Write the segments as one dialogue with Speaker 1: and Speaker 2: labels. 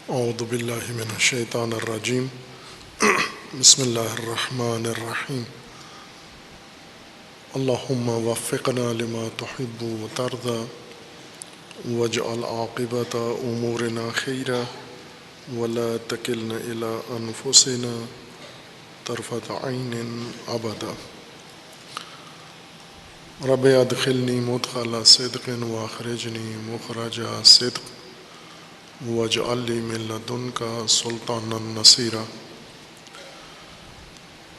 Speaker 1: اعوذ باللہ من الشیطان الرجیم بسم اللہ الرحمن الرحیم اللہم وفقنا لما تحب وترضى واجعل عاقبۃ امورنا خیرا ولا تکلنا الی انفسنا طرفۃ عین ابدا رب ادخلنی مدخل صدق واخرجنی مخرج صدق واجعل لی من لدنک سلطانا نصیرا۔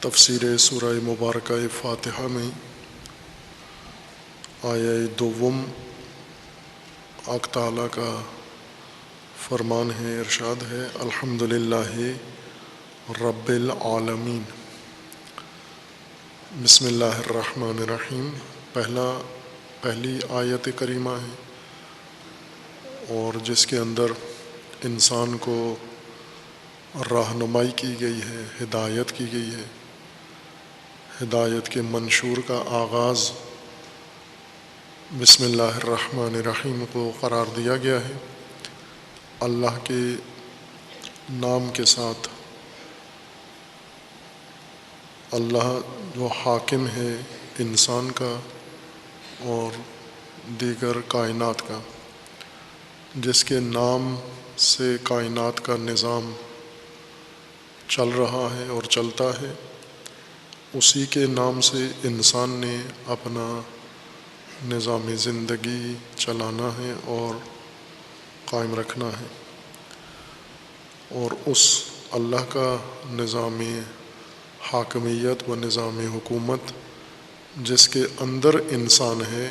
Speaker 1: تفسیر سورہ مبارکہ فاتحہ میں آیہ دوم حق تعالیٰ کا فرمان ہے، ارشاد ہے الحمدللہ رب العالمین۔ بسم اللہ الرحمن الرحیم پہلی آیت کریمہ ہے اور جس کے اندر انسان کو رہنمائی کی گئی ہے، ہدایت کی گئی ہے۔ ہدایت کے منشور کا آغاز بسم اللہ الرحمن الرحیم کو قرار دیا گیا ہے، اللہ کے نام کے ساتھ۔ اللہ جو حاکم ہے انسان کا اور دیگر کائنات کا، جس کے نام سے کائنات کا نظام چل رہا ہے اور چلتا ہے، اسی کے نام سے انسان نے اپنا نظام زندگی چلانا ہے اور قائم رکھنا ہے، اور اس اللہ کا نظام حاکمیت و نظام حکومت جس کے اندر انسان ہے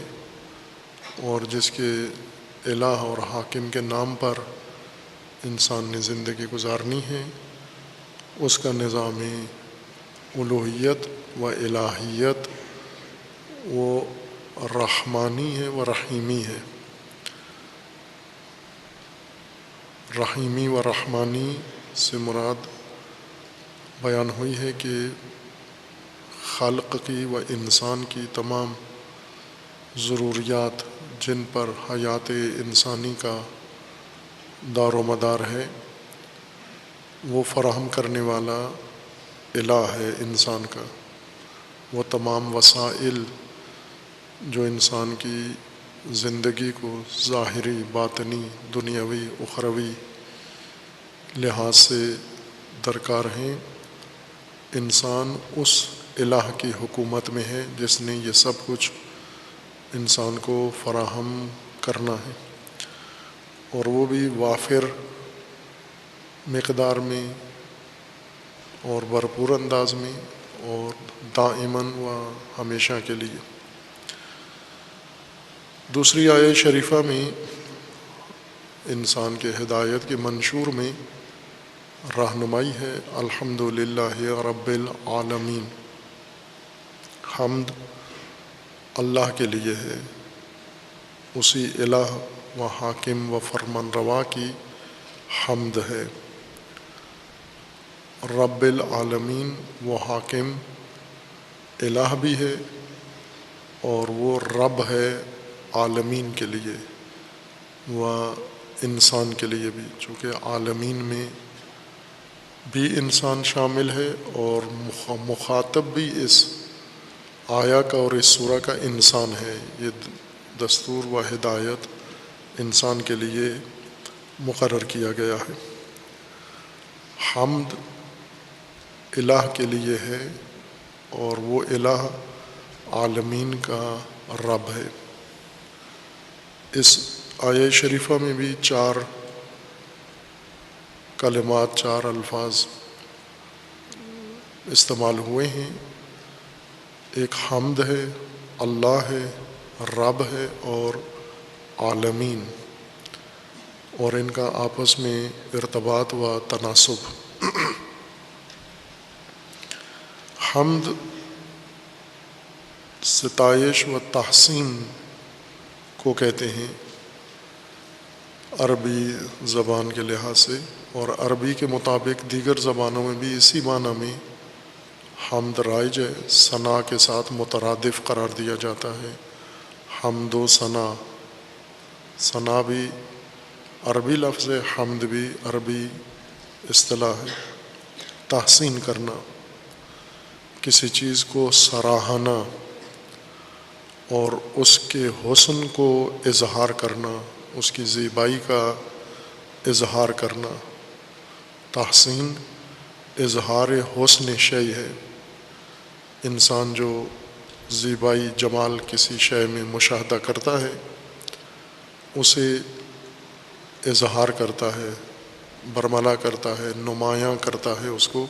Speaker 1: اور جس کے الہ اور حاکم کے نام پر انسان نے زندگی گزارنی ہے، اس کا نظام الوہیت و الہیت وہ رحمانی ہے و رحیمی ہے۔ رحیمی و رحمانی سے مراد بیان ہوئی ہے کہ خلق کی و انسان کی تمام ضروریات جن پر حیات انسانی کا دار و مدار ہے، وہ فراہم کرنے والا الہ ہے انسان کا۔ وہ تمام وسائل جو انسان کی زندگی کو ظاہری، باطنی، دنیاوی، اخروی لحاظ سے درکار ہیں، انسان اس الہ کی حکومت میں ہے جس نے یہ سب کچھ انسان کو فراہم کرنا ہے، اور وہ بھی وافر مقدار میں اور بھرپور انداز میں اور دائماً و ہمیشہ کے لیے۔ دوسری آیہ شریفہ میں انسان کے ہدایت کے منشور میں رہنمائی ہے، الحمدللہ رب العالمین۔ حمد اللہ کے لیے ہے، اسی الہ و حاکم و فرمان روا کی حمد ہے۔ رب العالمین وہ حاکم الہ بھی ہے اور وہ رب ہے عالمین کے لیے و انسان کے لیے بھی، چونکہ عالمین میں بھی انسان شامل ہے اور مخاطب بھی اس آیا کا اور اس سورہ کا انسان ہے۔ یہ دستور و ہدایت انسان کے لیے مقرر کیا گیا ہے۔ حمد الہ کے لیے ہے اور وہ الہ عالمین کا رب ہے۔ اس آیہ شریفہ میں بھی 4 کلمات، 4 الفاظ استعمال ہوئے ہیں۔ ایک حمد ہے، اللہ ہے، رب ہے اور عالمین، اور ان کا آپس میں ارتباط و تناسب۔ حمد ستائش و تحسین کو کہتے ہیں عربی زبان کے لحاظ سے، اور عربی کے مطابق دیگر زبانوں میں بھی اسی معنی میں حمد رائج ہے۔ ثنا کے ساتھ مترادف قرار دیا جاتا ہے، حمد و ثنا۔ ثنا بھی عربی لفظ حمد بھی عربی اصطلاح ہے، تحسین کرنا، کسی چیز کو سراہنا اور اس کے حسن کو اظہار کرنا، اس کی زیبائی کا اظہار کرنا۔ تحسین اظہار حسن شے ہے۔ انسان جو زیبائی جمال کسی شے میں مشاہدہ کرتا ہے اسے اظہار کرتا ہے، برملا کرتا ہے، نمایاں کرتا ہے اس کو،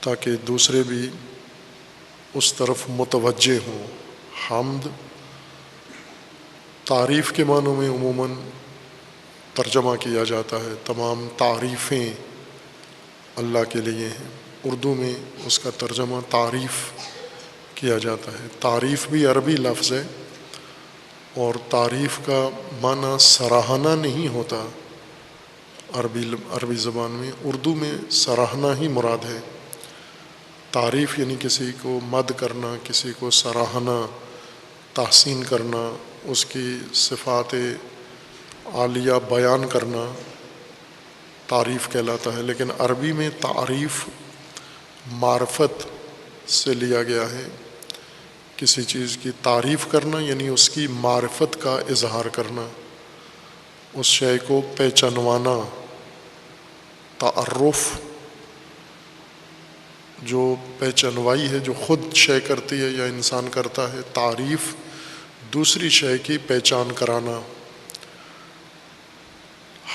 Speaker 1: تاکہ دوسرے بھی اس طرف متوجہ ہوں۔ حمد تعریف کے معنوں میں عموماً ترجمہ کیا جاتا ہے، تمام تعریفیں اللہ کے لیے ہیں۔ اردو میں اس کا ترجمہ تعریف کیا جاتا ہے۔ تعریف بھی عربی لفظ ہے اور تعریف کا معنی سراہنا نہیں ہوتا عربی زبان میں، اردو میں سراہنا ہی مراد ہے۔ تعریف یعنی کسی کو مدح کرنا، کسی کو سراہنا، تحسین کرنا، اس کی صفات عالیہ بیان کرنا تعریف کہلاتا ہے۔ لیکن عربی میں تعریف معرفت سے لیا گیا ہے۔ کسی چیز کی تعریف کرنا یعنی اس کی معرفت کا اظہار کرنا، اس شے کو پہچانوانا۔ تعارف جو پہچانوائی ہے، جو خود شے کرتی ہے یا انسان کرتا ہے۔ تعریف دوسری شے کی پہچان کرانا۔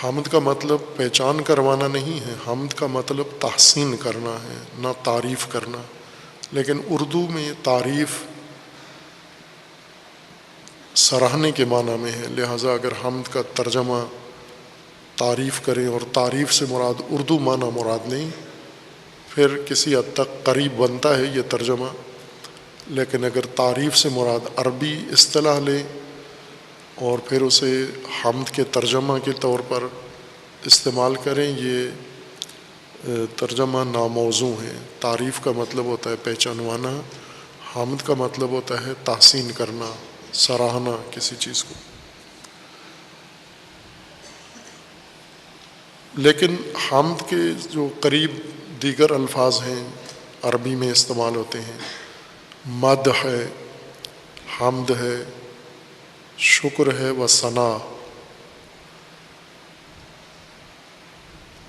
Speaker 1: حمد کا مطلب پہچان کروانا نہیں ہے، حمد کا مطلب تحسین کرنا ہے، نہ تعریف کرنا۔ لیکن اردو میں تعریف سراہنے کے معنی میں ہے، لہٰذا اگر حمد کا ترجمہ تعریف کریں اور تعریف سے مراد اردو معنی مراد نہیں، پھر کسی حد تک قریب بنتا ہے یہ ترجمہ۔ لیکن اگر تعریف سے مراد عربی اصطلاح لیں اور پھر اسے حمد کے ترجمہ کے طور پر استعمال کریں، یہ ترجمہ ناموزوں ہے۔ تعریف کا مطلب ہوتا ہے پہچانوانا، حمد کا مطلب ہوتا ہے تحسین کرنا، سراہنا کسی چیز کو۔ لیکن حمد کے جو قریب دیگر الفاظ ہیں عربی میں استعمال ہوتے ہیں، مدح ہے، حمد ہے، شکر ہے و ثنا۔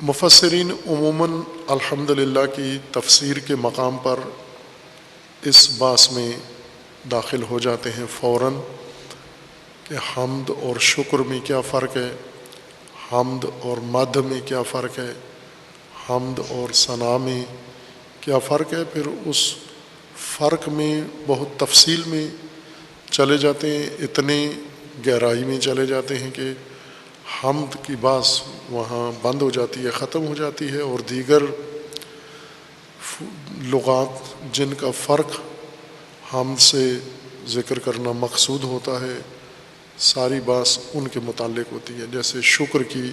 Speaker 1: مفسرین عموماً الحمدللہ کی تفسیر کے مقام پر اس باس میں داخل ہو جاتے ہیں فوراً کہ حمد اور شکر میں کیا فرق ہے، حمد اور مدح میں کیا فرق ہے، حمد اور ثنا میں کیا فرق ہے۔ پھر اس فرق میں بہت تفصیل میں چلے جاتے ہیں، اتنے گہرائی میں چلے جاتے ہیں کہ حمد کی باس وہاں بند ہو جاتی ہے، ختم ہو جاتی ہے، اور دیگر لغات جن کا فرق حمد سے ذکر کرنا مقصود ہوتا ہے، ساری باس ان کے متعلق ہوتی ہے۔ جیسے شکر کی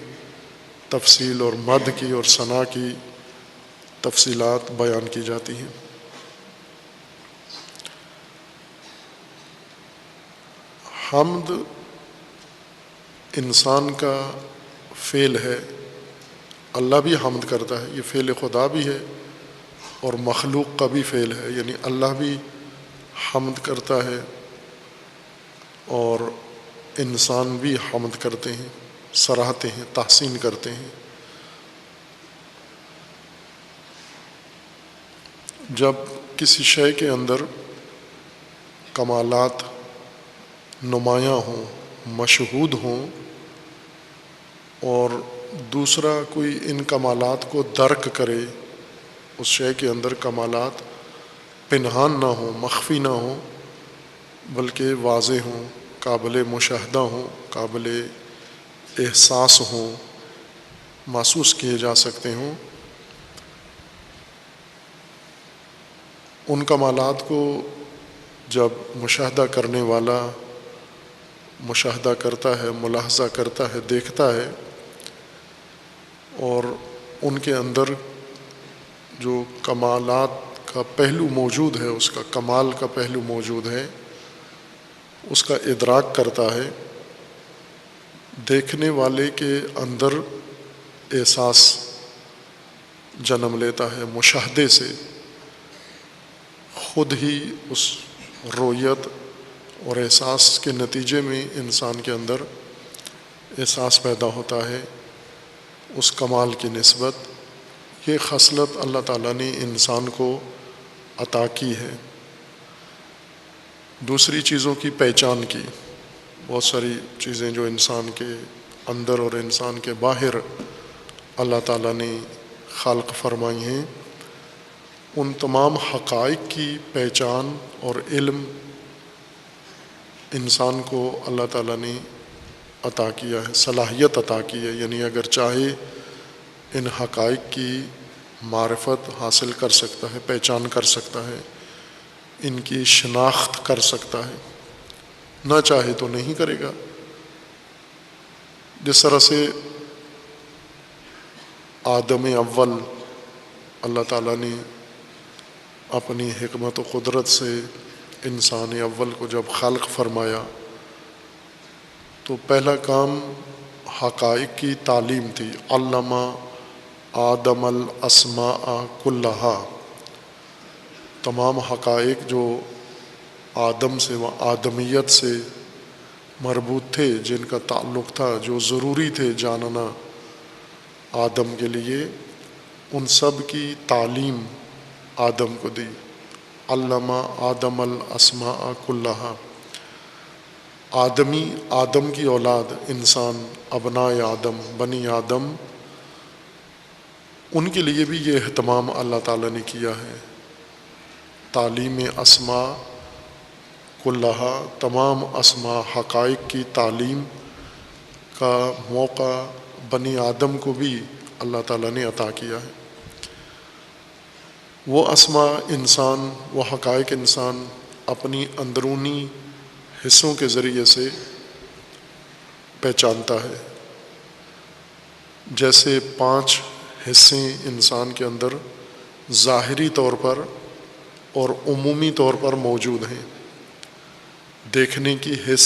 Speaker 1: تفصیل اور مدح کی اور ثنا کی تفصیلات بیان کی جاتی ہیں۔ حمد انسان کا فعل ہے، اللہ بھی حمد کرتا ہے، یہ فعل خدا بھی ہے اور مخلوق کا بھی فعل ہے، یعنی اللہ بھی حمد کرتا ہے اور انسان بھی حمد کرتے ہیں، سراہتے ہیں، تحسین کرتے ہیں۔ جب کسی شے کے اندر کمالات نمایاں ہوں، مشہود ہوں، اور دوسرا کوئی ان کمالات کو درک کرے، اس شے کے اندر کمالات پنہان نہ ہوں، مخفی نہ ہوں، بلکہ واضح ہوں، قابل مشاہدہ ہوں، قابل احساس ہوں، محسوس کیے جا سکتے ہوں، ان کمالات کو جب مشاہدہ کرنے والا مشاہدہ کرتا ہے، ملاحظہ کرتا ہے، دیکھتا ہے، اور ان کے اندر جو کمالات کا پہلو موجود ہے، اس کا کمال کا پہلو موجود ہے، اس کا ادراک کرتا ہے، دیکھنے والے کے اندر احساس جنم لیتا ہے، مشاہدے سے خود ہی اس رویت اور احساس کے نتیجے میں انسان کے اندر احساس پیدا ہوتا ہے اس کمال کی نسبت۔ یہ خصلت اللہ تعالیٰ نے انسان کو عطا کی ہے۔ دوسری چیزوں کی پہچان کی، بہت ساری چیزیں جو انسان کے اندر اور انسان کے باہر اللہ تعالیٰ نے خلق فرمائی ہیں، ان تمام حقائق کی پہچان اور علم انسان کو اللہ تعالیٰ نے عطا کیا ہے، صلاحیت عطا کی ہے۔ یعنی اگر چاہے ان حقائق کی معرفت حاصل کر سکتا ہے، پہچان کر سکتا ہے، ان کی شناخت کر سکتا ہے، نہ چاہے تو نہیں کرے گا۔ جس طرح سے آدم اول اللہ تعالیٰ نے اپنی حکمت و قدرت سے انسان اول کو جب خلق فرمایا تو پہلا کام حقائق کی تعلیم تھی۔ علامہ آدم الاسماء کلہا، تمام حقائق جو آدم سے و آدمیت سے مربوط تھے، جن کا تعلق تھا، جو ضروری تھے جاننا آدم کے لیے، ان سب کی تعلیم آدم کو دی۔ علامہ آدم الاسماء کلہا، آدم کی اولاد انسان، ابناء آدم، بنی آدم، ان کے لیے بھی یہ اہتمام اللہ تعالیٰ نے کیا ہے۔ تعلیم اسماء کلہا، تمام اسماء حقائق کی تعلیم کا موقع بنی آدم کو بھی اللہ تعالیٰ نے عطا کیا ہے۔ وہ اسماء انسان، وہ حقائق انسان اپنی اندرونی حصوں کے ذریعے سے پہچانتا ہے۔ جیسے 5 حصے انسان کے اندر ظاہری طور پر اور عمومی طور پر موجود ہیں: دیکھنے کی حس،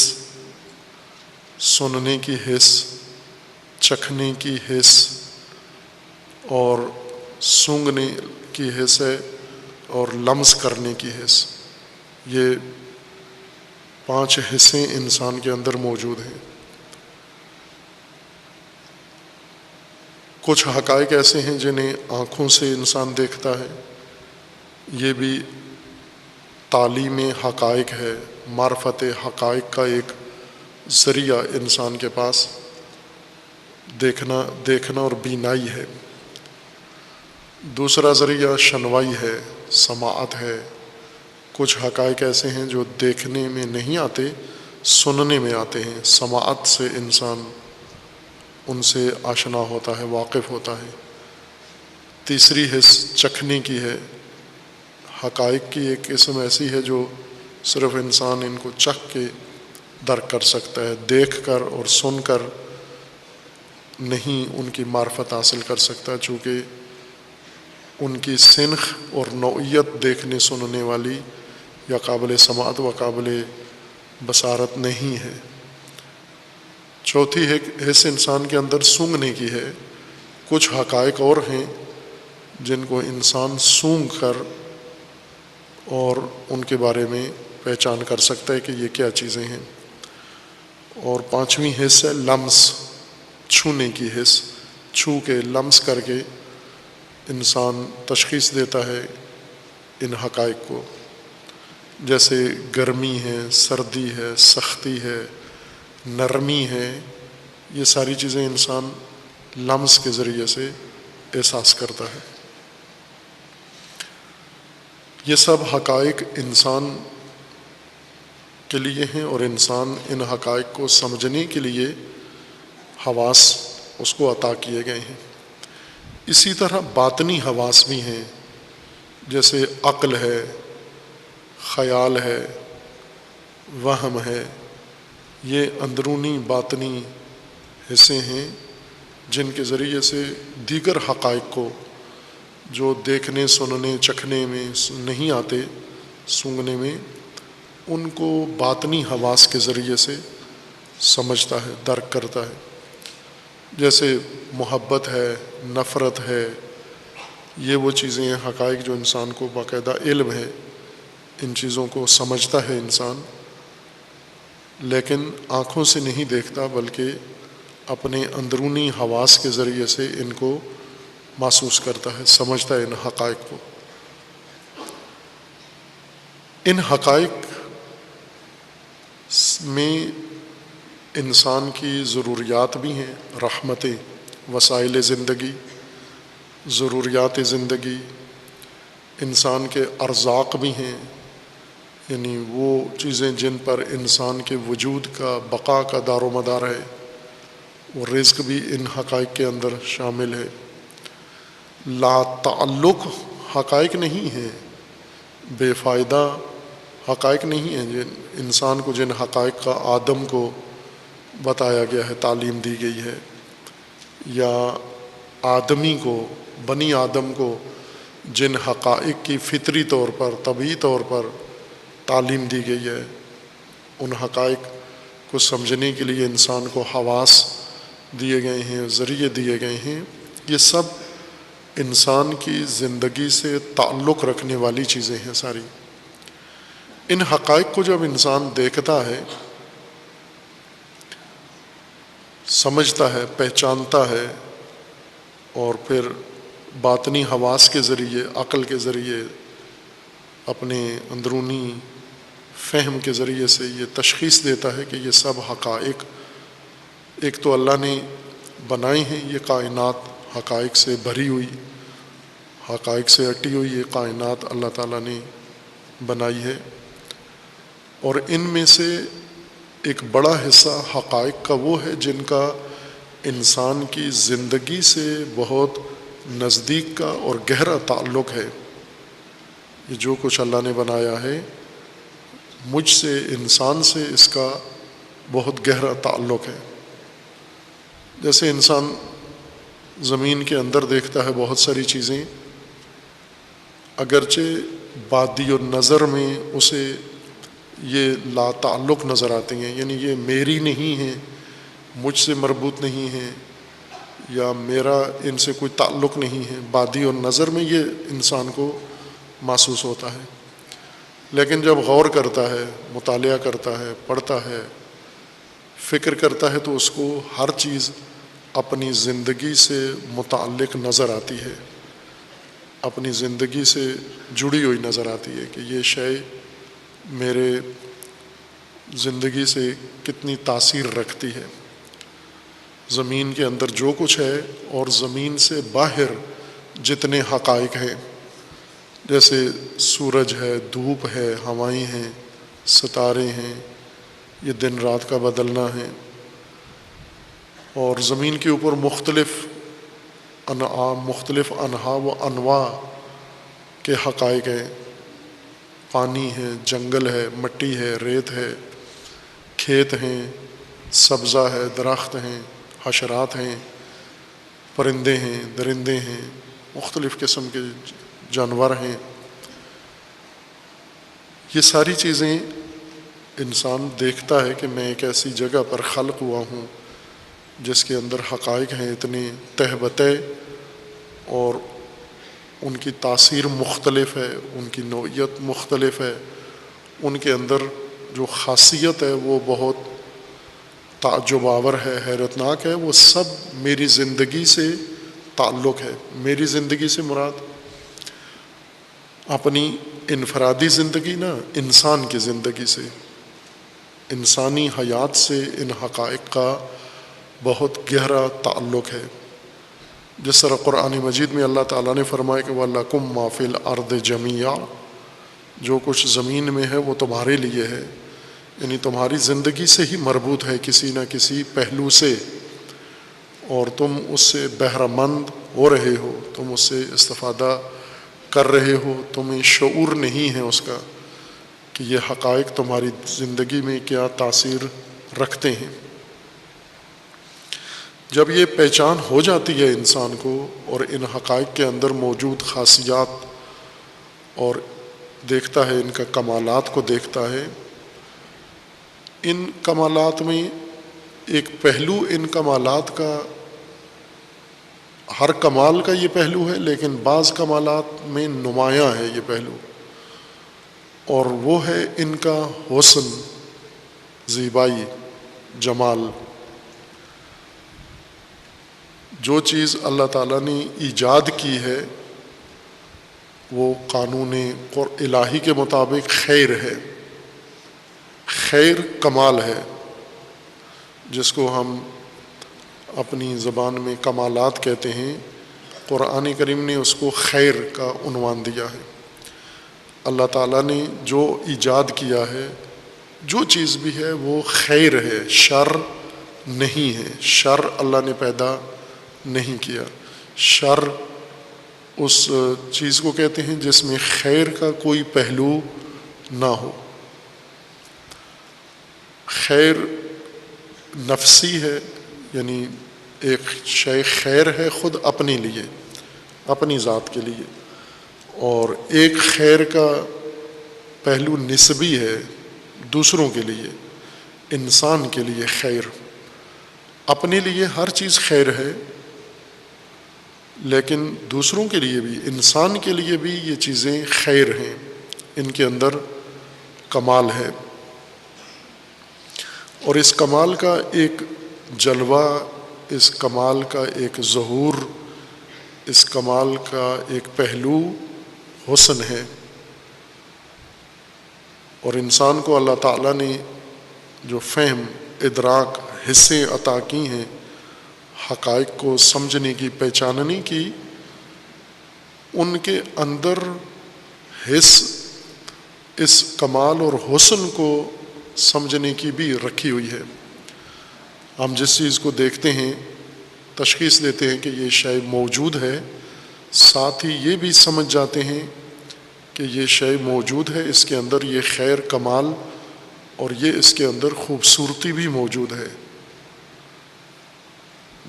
Speaker 1: سننے کی حس، چکھنے کی حس اور سونگھنے کی حس ہے، اور لمس کرنے کی حس۔ یہ 5 حصے انسان کے اندر موجود ہیں۔ کچھ حقائق ایسے ہیں جنہیں آنکھوں سے انسان دیکھتا ہے، یہ بھی تعلیم حقائق ہے، معرفت حقائق کا ایک ذریعہ انسان کے پاس دیکھنا اور بینائی ہے۔ دوسرا ذریعہ شنوائی ہے، سماعت ہے۔ کچھ حقائق ایسے ہیں جو دیکھنے میں نہیں آتے، سننے میں آتے ہیں، سماعت سے انسان ان سے آشنا ہوتا ہے، واقف ہوتا ہے۔ تیسری حص چکھنے کی ہے۔ حقائق کی ایک قسم ایسی ہے جو صرف انسان ان کو چکھ کے درک کر سکتا ہے، دیکھ کر اور سن کر نہیں ان کی معرفت حاصل کر سکتا، چونکہ ان کی سنخ اور نوعیت دیکھنے سننے والی یا قابل سماعت و قابل بصارت نہیں ہے۔ چوتھی حص انسان کے اندر سونگھنے کی ہے۔ کچھ حقائق اور ہیں جن کو انسان سونگھ کر اور ان کے بارے میں پہچان کر سکتا ہے کہ یہ کیا چیزیں ہیں۔ اور 5ویں حص ہے لمس، چھونے کی حص۔ چھو کے، لمس کر کے انسان تشخیص دیتا ہے ان حقائق کو، جیسے گرمی ہے، سردی ہے، سختی ہے، نرمی ہے۔ یہ ساری چیزیں انسان لمس کے ذریعے سے احساس کرتا ہے۔ یہ سب حقائق انسان کے لیے ہیں، اور انسان ان حقائق کو سمجھنے کے لیے حواس اس کو عطا کیے گئے ہیں۔ اسی طرح باطنی حواس بھی ہیں، جیسے عقل ہے، خیال ہے، وہم ہے۔ یہ اندرونی باطنی حصے ہیں جن کے ذریعے سے دیگر حقائق کو جو دیکھنے، سننے، چکھنے میں نہیں آتے، سونگھنے میں، ان کو باطنی حواس کے ذریعے سے سمجھتا ہے، درک کرتا ہے. جیسے محبت ہے، نفرت ہے، یہ وہ چیزیں ہیں، حقائق جو انسان کو باقاعدہ علم ہے، ان چیزوں کو سمجھتا ہے انسان، لیکن آنکھوں سے نہیں دیکھتا بلکہ اپنے اندرونی حواس کے ذریعے سے ان کو محسوس کرتا ہے، سمجھتا ہے ان حقائق کو. ان حقائق میں انسان کی ضروریات بھی ہیں، رحمتیں، وسائل زندگی، ضروریات زندگی، انسان کے ارزاق بھی ہیں، یعنی وہ چیزیں جن پر انسان کے وجود کا، بقا کا دار و مدار ہے، وہ رزق بھی ان حقائق کے اندر شامل ہے. لا تعلق حقائق نہیں ہیں، بے فائدہ حقائق نہیں ہیں. جن انسان کو جن حقائق کا آدم کو بتایا گیا ہے، تعلیم دی گئی ہے، یا آدمی کو، بنی آدم کو جن حقائق کی فطری طور پر، طبعی طور پر تعلیم دی گئی ہے، ان حقائق کو سمجھنے کے لیے انسان کو حواس دیے گئے ہیں، ذریعے دیے گئے ہیں. یہ سب انسان کی زندگی سے تعلق رکھنے والی چیزیں ہیں ساری. ان حقائق کو جب انسان دیکھتا ہے، سمجھتا ہے، پہچانتا ہے، اور پھر باطنی حواس کے ذریعے، عقل کے ذریعے، اپنے اندرونی فہم کے ذریعے سے یہ تشخیص دیتا ہے کہ یہ سب حقائق ایک تو اللہ نے بنائی ہیں. یہ کائنات حقائق سے بھری ہوئی، حقائق سے اٹی ہوئی یہ کائنات اللہ تعالیٰ نے بنائی ہے، اور ان میں سے ایک بڑا حصہ حقائق کا وہ ہے جن کا انسان کی زندگی سے بہت نزدیک کا اور گہرا تعلق ہے. یہ جو کچھ اللہ نے بنایا ہے، مجھ سے، انسان سے اس کا بہت گہرا تعلق ہے. جیسے انسان زمین کے اندر دیکھتا ہے بہت ساری چیزیں، اگرچہ بادی النظر میں اسے یہ لا تعلق نظر آتی ہیں، یعنی یہ میری نہیں ہیں، مجھ سے مربوط نہیں ہیں، یا میرا ان سے کوئی تعلق نہیں ہے. بادی النظر میں یہ انسان کو محسوس ہوتا ہے، لیکن جب غور کرتا ہے، مطالعہ کرتا ہے، پڑھتا ہے، فکر کرتا ہے، تو اس کو ہر چیز اپنی زندگی سے متعلق نظر آتی ہے، اپنی زندگی سے جڑی ہوئی نظر آتی ہے کہ یہ شے میرے زندگی سے کتنی تاثیر رکھتی ہے. زمین کے اندر جو کچھ ہے اور زمین سے باہر جتنے حقائق ہیں، جیسے سورج ہے، دھوپ ہے، ہوائیں ہیں، ستارے ہیں، یہ دن رات کا بدلنا ہے، اور زمین کے اوپر مختلف انعام، مختلف انواع و انواع کے حقائق ہیں. پانی ہے، جنگل ہے، مٹی ہے، ریت ہے، کھیت ہیں، سبزہ ہے، درخت ہیں، حشرات ہیں، پرندے ہیں، درندے ہیں، مختلف قسم کے جانور ہیں. یہ ساری چیزیں انسان دیکھتا ہے کہ میں ایک ایسی جگہ پر خلق ہوا ہوں جس کے اندر حقائق ہیں اتنے تہ بتہ، اور ان کی تاثیر مختلف ہے، ان کی نوعیت مختلف ہے، ان کے اندر جو خاصیت ہے وہ بہت تعجب آور ہے، حیرت ناک ہے. وہ سب میری زندگی سے تعلق ہے. میری زندگی سے مراد اپنی انفرادی زندگی نا، انسان کی زندگی سے، انسانی حیات سے ان حقائق کا بہت گہرا تعلق ہے. جس طرح قرآن مجید میں اللہ تعالیٰ نے فرمایا کہ وَلَكُمْ مَا فِي الْأَرْضِ جَمِيعًا، جو کچھ زمین میں ہے وہ تمہارے لیے ہے، یعنی تمہاری زندگی سے ہی مربوط ہے کسی نہ کسی پہلو سے، اور تم اس سے بہرہ مند ہو رہے ہو، تم اس سے استفادہ کر رہے ہو. تمہیں شعور نہیں ہے اس کا کہ یہ حقائق تمہاری زندگی میں کیا تاثیر رکھتے ہیں. جب یہ پہچان ہو جاتی ہے انسان کو، اور ان حقائق کے اندر موجود خاصیات اور دیکھتا ہے، ان کا کمالات کو دیکھتا ہے، ان کمالات میں ایک پہلو ان کمالات کا، ہر کمال کا یہ پہلو ہے، لیکن بعض کمالات میں نمایاں ہے یہ پہلو، اور وہ ہے ان کا حسن، زیبائی، جمال۔ جو چیز اللہ تعالیٰ نے ایجاد کی ہے وہ قانون الہی کے مطابق خیر ہے، خیر کمال ہے، جس کو ہم اپنی زبان میں کمالات کہتے ہیں۔ قرآن کریم نے اس کو خیر کا عنوان دیا ہے۔ اللہ تعالیٰ نے جو ایجاد کیا ہے، جو چیز بھی ہے وہ خیر ہے، شر نہیں ہے۔ شر اللہ نے پیدا نہیں کیا۔ شر اس چیز کو کہتے ہیں جس میں خیر کا کوئی پہلو نہ ہو۔ خیر نفسی ہے، یعنی ایک شے خیر ہے خود اپنے لیے، اپنی ذات کے لیے، اور ایک خیر کا پہلو نسبی ہے دوسروں کے لیے، انسان کے لیے خیر۔ اپنے لیے ہر چیز خیر ہے، لیکن دوسروں کے لیے بھی، انسان کے لیے بھی یہ چیزیں خیر ہیں، ان کے اندر کمال ہے۔ اور اس کمال کا ایک جلوہ، اس کمال کا ایک ظہور، اس کمال کا ایک پہلو حسن ہے۔ اور انسان کو اللہ تعالیٰ نے جو فہم، ادراک، حصے عطا کی ہیں حقائق کو سمجھنے کی، پہچاننے کی، ان کے اندر حس اس کمال اور حسن کو سمجھنے کی بھی رکھی ہوئی ہے۔ ہم جس چیز کو دیکھتے ہیں، تشخیص دیتے ہیں کہ یہ شے موجود ہے، ساتھ ہی یہ بھی سمجھ جاتے ہیں کہ یہ شے موجود ہے، اس کے اندر یہ خیر، کمال، اور یہ اس کے اندر خوبصورتی بھی موجود ہے۔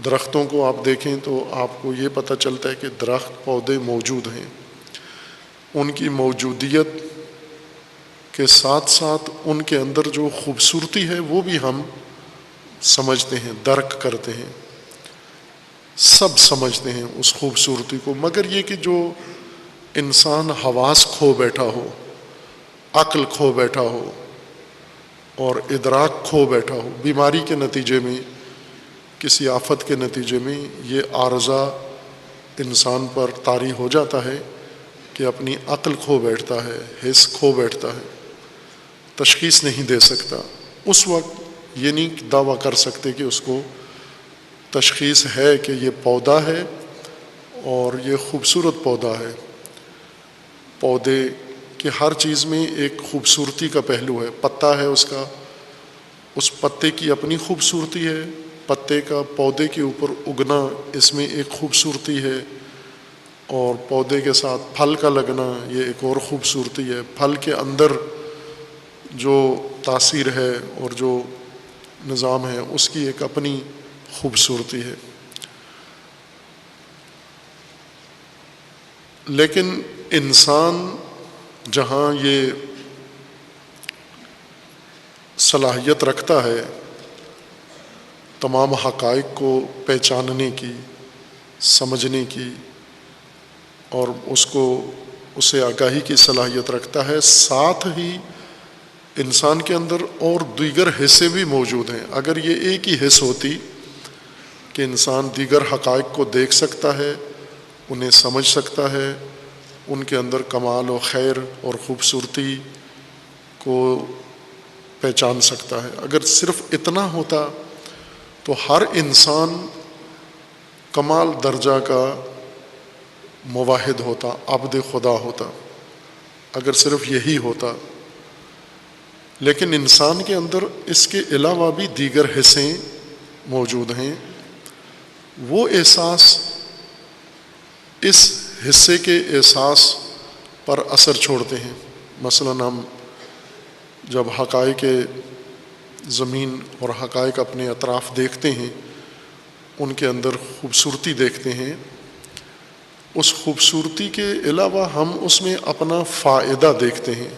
Speaker 1: درختوں کو آپ دیکھیں تو آپ کو یہ پتہ چلتا ہے کہ درخت، پودے موجود ہیں۔ ان کی موجودیت کے ساتھ ساتھ ان کے اندر جو خوبصورتی ہے وہ بھی ہم سمجھتے ہیں، درک کرتے ہیں، سب سمجھتے ہیں اس خوبصورتی کو، مگر یہ کہ جو انسان حواس کھو بیٹھا ہو، عقل کھو بیٹھا ہو اور ادراک کھو بیٹھا ہو، بیماری کے نتیجے میں، کسی آفت کے نتیجے میں یہ عارضہ انسان پر طاری ہو جاتا ہے کہ اپنی عقل کھو بیٹھتا ہے، حس کھو بیٹھتا ہے، تشخیص نہیں دے سکتا۔ اس وقت یہ نہیں دعویٰ کر سکتے کہ اس کو تشخیص ہے کہ یہ پودا ہے اور یہ خوبصورت پودا ہے۔ پودے کی ہر چیز میں ایک خوبصورتی کا پہلو ہے۔ پتا ہے اس کا، اس پتے کی اپنی خوبصورتی ہے، پتے کا پودے کے اوپر اگنا، اس میں ایک خوبصورتی ہے، اور پودے کے ساتھ پھل کا لگنا، یہ ایک اور خوبصورتی ہے۔ پھل کے اندر جو تاثیر ہے اور جو نظام ہے، اس کی ایک اپنی خوبصورتی ہے۔ لیکن انسان جہاں یہ صلاحیت رکھتا ہے تمام حقائق کو پہچاننے کی، سمجھنے کی، اور اسے آگاہی کی صلاحیت رکھتا ہے، ساتھ ہی انسان کے اندر اور دیگر حصے بھی موجود ہیں۔ اگر یہ ایک ہی حص ہوتی کہ انسان دیگر حقائق کو دیکھ سکتا ہے، انہیں سمجھ سکتا ہے، ان کے اندر کمال و خیر اور خوبصورتی کو پہچان سکتا ہے، اگر صرف اتنا ہوتا تو ہر انسان کمال درجہ کا موحد ہوتا، عبد خدا ہوتا، اگر صرف یہی ہوتا۔ لیکن انسان کے اندر اس کے علاوہ بھی دیگر حصے موجود ہیں۔ وہ احساس اس حصے کے احساس پر اثر چھوڑتے ہیں۔ مثلا ہم جب حقائق زمین اور حقائق اپنے اطراف دیکھتے ہیں، ان کے اندر خوبصورتی دیکھتے ہیں، اس خوبصورتی کے علاوہ ہم اس میں اپنا فائدہ دیکھتے ہیں،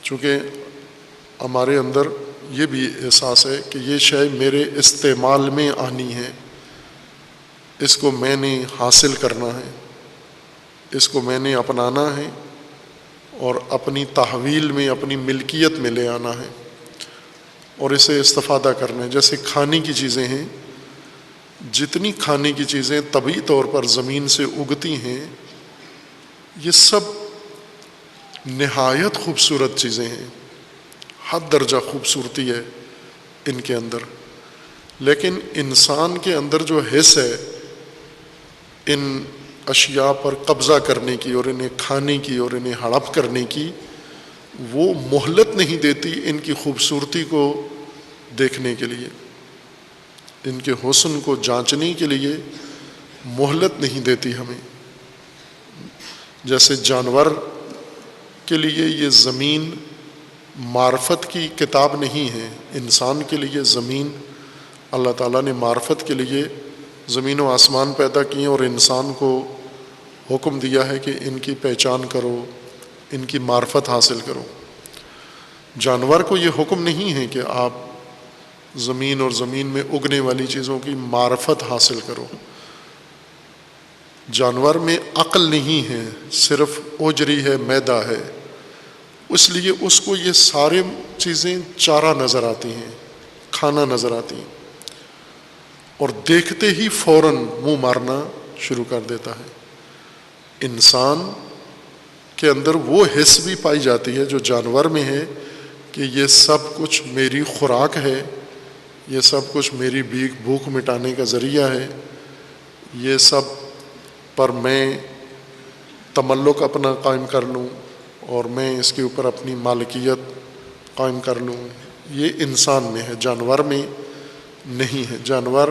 Speaker 1: چونکہ ہمارے اندر یہ بھی احساس ہے کہ یہ شے میرے استعمال میں آنی ہے، اس کو میں نے حاصل کرنا ہے، اس کو میں نے اپنانا ہے اور اپنی تحویل میں، اپنی ملکیت میں لے آنا ہے اور اسے استفادہ کرنا ہے۔ جیسے کھانے کی چیزیں ہیں، جتنی کھانے کی چیزیں طبعی طور پر زمین سے اگتی ہیں، یہ سب نہایت خوبصورت چیزیں ہیں، حد درجہ خوبصورتی ہے ان کے اندر، لیکن انسان کے اندر جو حس ہے ان اشیاء پر قبضہ کرنے کی اور انہیں کھانے کی اور انہیں ہڑپ کرنے کی، وہ مہلت نہیں دیتی ان کی خوبصورتی کو دیکھنے کے لیے، ان کے حسن کو جانچنے کے لیے مہلت نہیں دیتی ہمیں۔ جیسے جانور کے لیے یہ زمین معرفت کی کتاب نہیں ہے، انسان کے لیے زمین، اللہ تعالیٰ نے معرفت کے لیے زمین و آسمان پیدا کیے اور انسان کو حکم دیا ہے کہ ان کی پہچان کرو، ان کی معرفت حاصل کرو۔ جانور کو یہ حکم نہیں ہے کہ آپ زمین اور زمین میں اگنے والی چیزوں کی معرفت حاصل کرو۔ جانور میں عقل نہیں ہے، صرف اوجری ہے، میدا ہے، اس لیے اس کو یہ سارے چیزیں چارہ نظر آتی ہیں، کھانا نظر آتی ہیں، اور دیکھتے ہی فوراً منہ مارنا شروع کر دیتا ہے۔ انسان کے اندر وہ حس بھی پائی جاتی ہے جو جانور میں ہے کہ یہ سب کچھ میری خوراک ہے، یہ سب کچھ میری بھوک مٹانے کا ذریعہ ہے، یہ سب پر میں تملک اپنا قائم کر لوں اور میں اس کے اوپر اپنی مالکیت قائم کر لوں۔ یہ انسان میں ہے، جانور میں نہیں ہے۔ جانور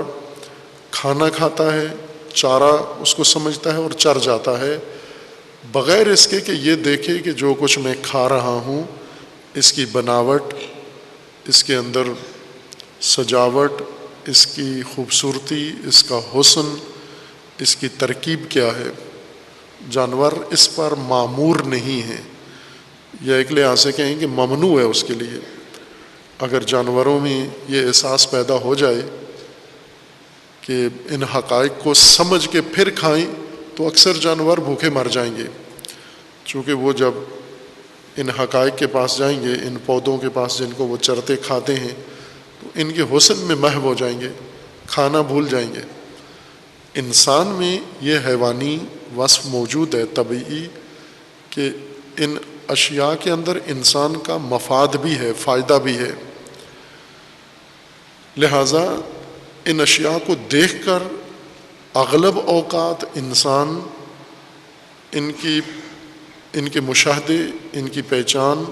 Speaker 1: کھانا کھاتا ہے، چارہ اس کو سمجھتا ہے اور چر جاتا ہے، بغیر اس کے کہ یہ دیکھے کہ جو کچھ میں کھا رہا ہوں اس کی بناوٹ، اس کے اندر سجاوٹ، اس کی خوبصورتی، اس کا حسن، اس کی ترکیب کیا ہے۔ جانور اس پر معمور نہیں ہے، یا ایک لحاظ سے کہیں کہ ممنوع ہے اس کے لیے۔ اگر جانوروں میں یہ احساس پیدا ہو جائے کہ ان حقائق کو سمجھ کے پھر کھائیں تو اکثر جانور بھوکے مر جائیں گے، چونکہ وہ جب ان حقائق کے پاس جائیں گے، ان پودوں کے پاس جن کو وہ چرتے کھاتے ہیں، تو ان کے حسن میں محو ہو جائیں گے، کھانا بھول جائیں گے۔ انسان میں یہ حیوانی وصف موجود ہے، طبیعی، کہ ان اشیاء کے اندر انسان کا مفاد بھی ہے، فائدہ بھی ہے، لہٰذا ان اشیاء کو دیکھ کر اغلب اوقات انسان ان کے مشاہدے، ان کی پہچان،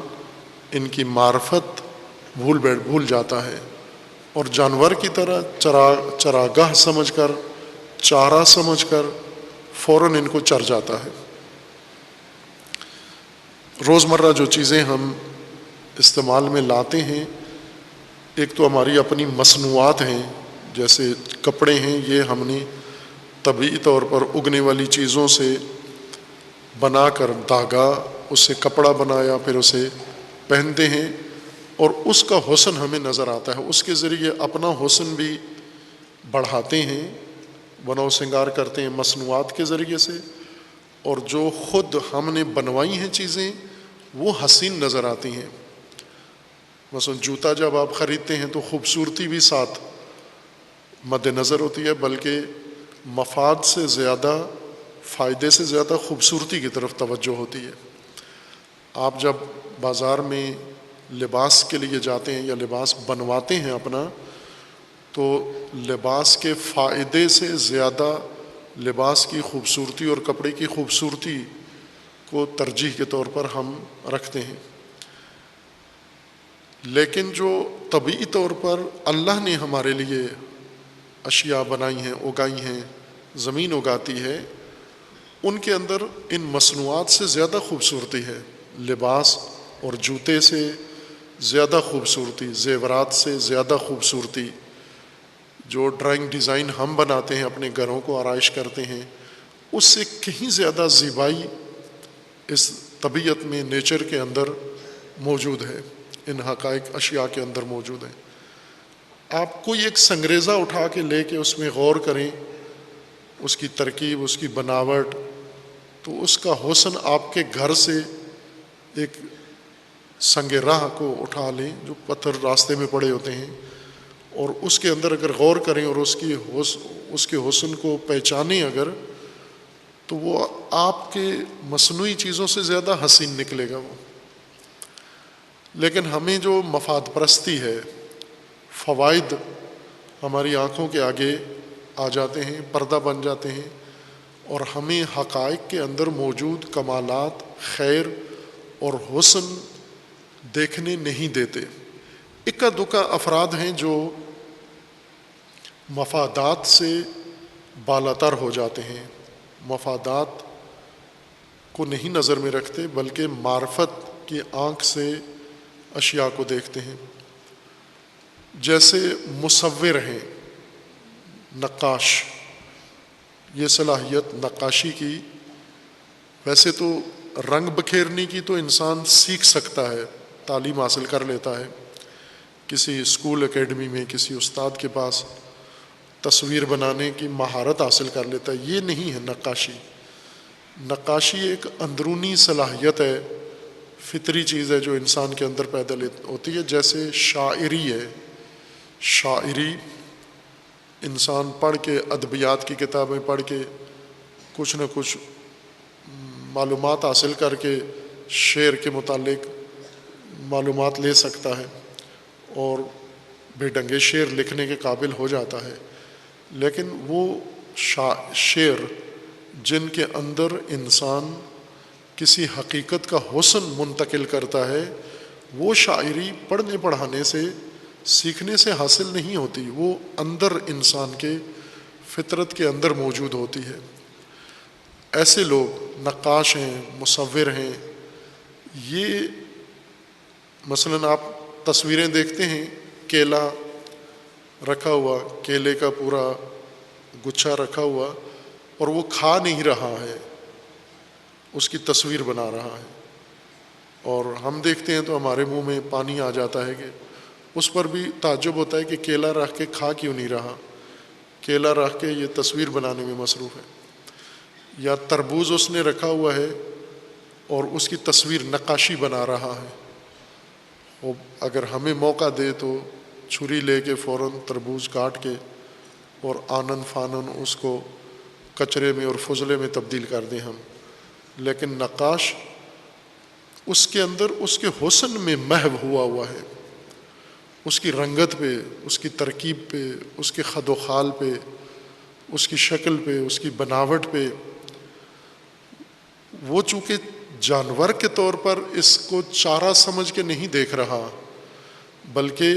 Speaker 1: ان کی معرفت بھول جاتا ہے، اور جانور کی طرح چراگاہ سمجھ کر، چارہ سمجھ کر فوراً ان کو چر جاتا ہے۔ روزمرہ جو چیزیں ہم استعمال میں لاتے ہیں، ایک تو ہماری اپنی مصنوعات ہیں، جیسے کپڑے ہیں، یہ ہم نے طبعی طور پر اگنے والی چیزوں سے بنا کر داغا، اس سے کپڑا بنایا، پھر اسے پہنتے ہیں اور اس کا حسن ہمیں نظر آتا ہے، اس کے ذریعے اپنا حسن بھی بڑھاتے ہیں، بناؤ سنگار کرتے ہیں مصنوعات کے ذریعے سے، اور جو خود ہم نے بنوائی ہیں چیزیں وہ حسین نظر آتی ہیں۔ مثلا جوتا جب آپ خریدتے ہیں تو خوبصورتی بھی ساتھ مد نظر ہوتی ہے، بلکہ مفاد سے زیادہ، فائدے سے زیادہ خوبصورتی کی طرف توجہ ہوتی ہے۔ آپ جب بازار میں لباس کے لیے جاتے ہیں یا لباس بنواتے ہیں اپنا، تو لباس کے فائدے سے زیادہ لباس کی خوبصورتی اور کپڑے کی خوبصورتی کو ترجیح کے طور پر ہم رکھتے ہیں۔ لیکن جو طبعی طور پر اللہ نے ہمارے لیے اشیاء بنائی ہیں، اگائی ہیں، زمین اگاتی ہے، ان کے اندر ان مصنوعات سے زیادہ خوبصورتی ہے، لباس اور جوتے سے زیادہ خوبصورتی، زیورات سے زیادہ خوبصورتی، جو ڈرائنگ ڈیزائن ہم بناتے ہیں، اپنے گھروں کو آرائش کرتے ہیں، اس سے کہیں زیادہ زیبائی اس طبیعت میں، نیچر کے اندر موجود ہے۔ ان حقائق اشیاء کے اندر موجود ہیں۔ آپ کوئی ایک سنگریزہ اٹھا کے لے کے اس میں غور کریں، اس کی ترکیب، اس کی بناوٹ، تو اس کا حسن آپ کے گھر سے ایک سنگ راہ کو اٹھا لیں جو پتھر راستے میں پڑے ہوتے ہیں، اور اس کے اندر اگر غور کریں اور اس کے حسن کو پہچانیں اگر، تو وہ آپ کے مصنوعی چیزوں سے زیادہ حسین نکلے گا وہ۔ لیکن ہمیں جو مفاد پرستی ہے، فوائد ہماری آنکھوں کے آگے آ جاتے ہیں، پردہ بن جاتے ہیں، اور ہمیں حقائق کے اندر موجود کمالات، خیر اور حسن دیکھنے نہیں دیتے۔ اکا دکا افراد ہیں جو مفادات سے بالاتر ہو جاتے ہیں، مفادات کو نہیں نظر میں رکھتے بلکہ معرفت کی آنکھ سے اشیاء کو دیکھتے ہیں۔ جیسے مصور ہیں، نقاش، یہ صلاحیت نقاشی کی، ویسے تو رنگ بکھیرنے کی تو انسان سیکھ سکتا ہے، تعلیم حاصل کر لیتا ہے، کسی اسکول اکیڈمی میں کسی استاد کے پاس تصویر بنانے کی مہارت حاصل کر لیتا ہے۔ یہ نہیں ہے نقاشی۔ نقاشی ایک اندرونی صلاحیت ہے، فطری چیز ہے جو انسان کے اندر پیدا ہوتی ہے۔ جیسے شاعری ہے، شاعری انسان پڑھ کے، ادبیات کی کتابیں پڑھ کے کچھ نہ کچھ معلومات حاصل کر کے شعر کے متعلق معلومات لے سکتا ہے اور بے ڈنگے شعر لکھنے کے قابل ہو جاتا ہے۔ لیکن وہ شعر جن کے اندر انسان کسی حقیقت کا حسن منتقل کرتا ہے، وہ شاعری پڑھنے پڑھانے سے، سیکھنے سے حاصل نہیں ہوتی، وہ اندر انسان کے فطرت کے اندر موجود ہوتی ہے۔ ایسے لوگ نقاش ہیں، مصور ہیں۔ یہ مثلاً آپ تصویریں دیکھتے ہیں، کیلا رکھا ہوا، کیلے کا پورا گچھا رکھا ہوا، اور وہ کھا نہیں رہا ہے، اس کی تصویر بنا رہا ہے، اور ہم دیکھتے ہیں تو ہمارے منہ میں پانی آ جاتا ہے کہ اس پر بھی تعجب ہوتا ہے کہ کیلا رکھ کے کھا کیوں نہیں رہا، کیلا رکھ کے یہ تصویر بنانے میں مصروف ہے۔ یا تربوز اس نے رکھا ہوا ہے اور اس کی تصویر نقاشی بنا رہا ہے۔ وہ اگر ہمیں موقع دے تو چھری لے کے فوراً تربوز کاٹ کے اور آنن فانن اس کو کچرے میں اور فضلے میں تبدیل کر دیں ہم، لیکن نقاش اس کے اندر اس کے حسن میں محو ہوا ہے، اس کی رنگت پہ، اس کی ترکیب پہ، اس کے خد و خال پہ، اس کی شکل پہ، اس کی بناوٹ پہ۔ وہ چونکہ جانور کے طور پر اس کو چارہ سمجھ کے نہیں دیکھ رہا، بلکہ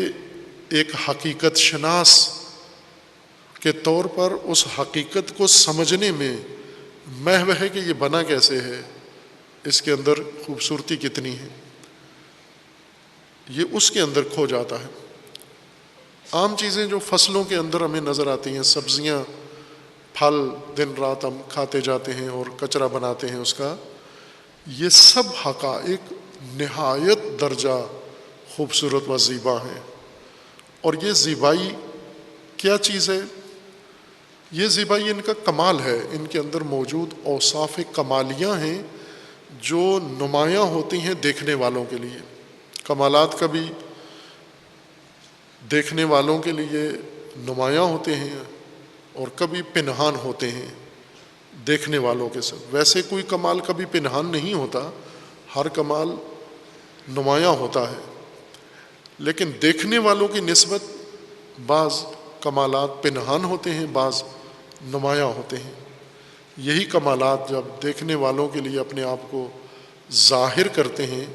Speaker 1: ایک حقیقت شناس کے طور پر اس حقیقت کو سمجھنے میں محو ہے کہ یہ بنا کیسے ہے، اس کے اندر خوبصورتی کتنی ہے، یہ اس کے اندر کھو جاتا ہے۔ عام چیزیں جو فصلوں کے اندر ہمیں نظر آتی ہیں، سبزیاں، پھل، دن رات ہم کھاتے جاتے ہیں اور کچرا بناتے ہیں اس کا، یہ سب حقائق نہایت درجہ خوبصورت و زیبا ہیں۔ اور یہ زیبائی کیا چیز ہے؟ یہ زیبائی ان کا کمال ہے، ان کے اندر موجود اوصاف کمالیاں ہیں جو نمایاں ہوتی ہیں دیکھنے والوں کے لیے۔ کمالات کبھی دیکھنے والوں کے لیے نمایاں ہوتے ہیں اور کبھی پنہان ہوتے ہیں دیکھنے والوں کے ساتھ۔ ویسے کوئی کمال کبھی پنہان نہیں ہوتا، ہر کمال نمایاں ہوتا ہے، لیکن دیکھنے والوں کی نسبت بعض کمالات پنہان ہوتے ہیں، بعض نمایاں ہوتے ہیں۔ یہی کمالات جب دیکھنے والوں کے لیے اپنے آپ کو ظاہر کرتے ہیں،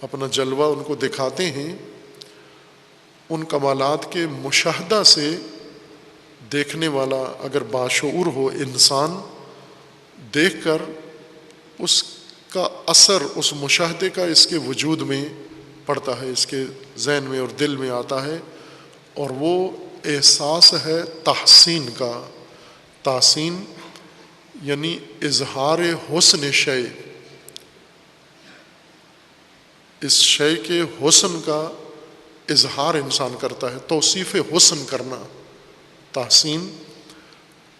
Speaker 1: اپنا جلوہ ان کو دکھاتے ہیں، ان کمالات کے مشاہدہ سے دیکھنے والا اگر باشعور ہو انسان، دیکھ کر اس کا اثر اس مشاہدے کا اس کے وجود میں پڑتا ہے، اس کے ذہن میں اور دل میں آتا ہے، اور وہ احساس ہے تحسین کا۔ تحسین یعنی اظہار حسن شے۔ اس شے کے حسن کا اظہار انسان کرتا ہے، توصیف حسن کرنا، تحسین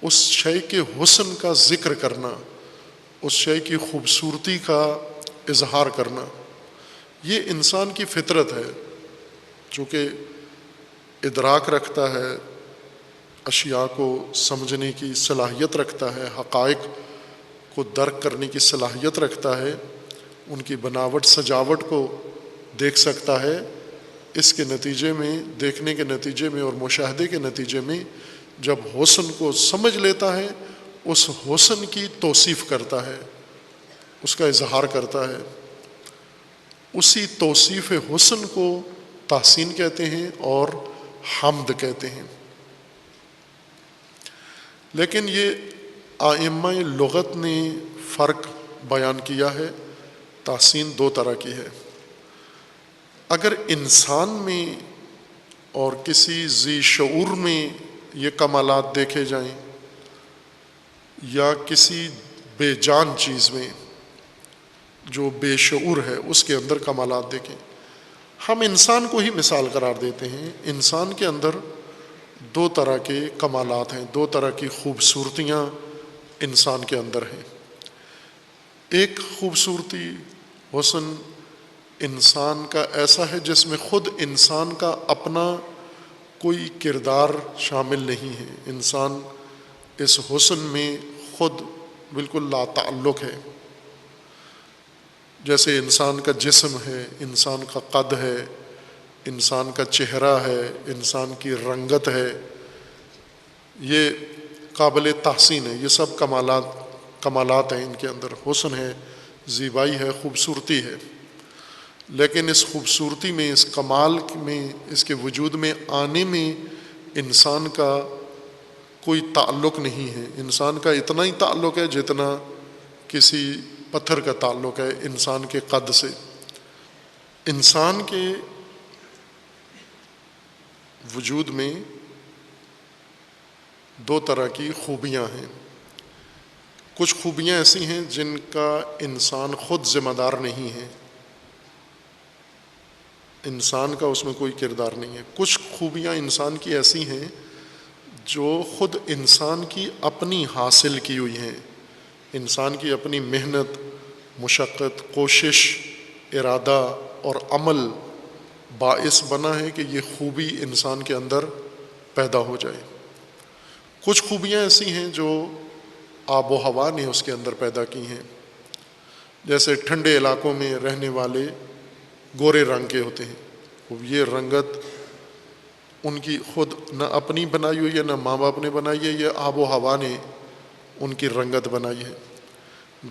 Speaker 1: اس شے کے حسن کا ذکر کرنا، اس شے کی خوبصورتی کا اظہار کرنا، یہ انسان کی فطرت ہے، چونکہ ادراک رکھتا ہے، اشیاء کو سمجھنے کی صلاحیت رکھتا ہے، حقائق کو درک کرنے کی صلاحیت رکھتا ہے، ان کی بناوٹ سجاوٹ کو دیکھ سکتا ہے۔ اس کے نتیجے میں، دیکھنے کے نتیجے میں اور مشاہدے کے نتیجے میں جب حسن کو سمجھ لیتا ہے، اس حسن کی توصیف کرتا ہے، اس کا اظہار کرتا ہے۔ اسی توصیف حسن کو تحسین کہتے ہیں اور حمد کہتے ہیں۔ لیکن یہ ائمہ لغت نے فرق بیان کیا ہے۔ تحسین دو طرح کی ہے۔ اگر انسان میں اور کسی ذی شعور میں یہ کمالات دیکھے جائیں یا کسی بے جان چیز میں جو بے شعور ہے اس کے اندر کمالات دیکھیں، ہم انسان کو ہی مثال قرار دیتے ہیں۔ انسان کے اندر دو طرح کے کمالات ہیں، دو طرح کی خوبصورتیاں انسان کے اندر ہیں۔ ایک خوبصورتی، حسن انسان کا ایسا ہے جس میں خود انسان کا اپنا کوئی کردار شامل نہیں ہے، انسان اس حسن میں خود بالکل لا تعلق ہے۔ جیسے انسان کا جسم ہے، انسان کا قد ہے، انسان کا چہرہ ہے، انسان کی رنگت ہے، یہ قابل تحسین ہے، یہ سب کمالات ہیں، ان کے اندر حسن ہے، زیبائی ہے، خوبصورتی ہے۔ لیکن اس خوبصورتی میں، اس کمال میں، اس کے وجود میں آنے میں انسان کا کوئی تعلق نہیں ہے۔ انسان کا اتنا ہی تعلق ہے جتنا کسی پتھر کا تعلق ہے انسان کے قد سے۔ انسان کے وجود میں دو طرح کی خوبیاں ہیں۔ کچھ خوبیاں ایسی ہیں جن کا انسان خود ذمہ دار نہیں ہے، انسان کا اس میں کوئی کردار نہیں ہے۔ کچھ خوبیاں انسان کی ایسی ہیں جو خود انسان کی اپنی حاصل کی ہوئی ہیں، انسان کی اپنی محنت، مشقت، کوشش، ارادہ اور عمل باعث بنا ہے کہ یہ خوبی انسان کے اندر پیدا ہو جائے۔ کچھ خوبیاں ایسی ہیں جو آب و ہوا نے اس کے اندر پیدا کی ہیں، جیسے ٹھنڈے علاقوں میں رہنے والے گورے رنگ کے ہوتے ہیں، یہ رنگت ان کی خود نہ اپنی بنائی ہوئی ہے، نہ ماں باپ نے بنائی ہے، یہ آب و ہوا نے ان کی رنگت بنائی ہے۔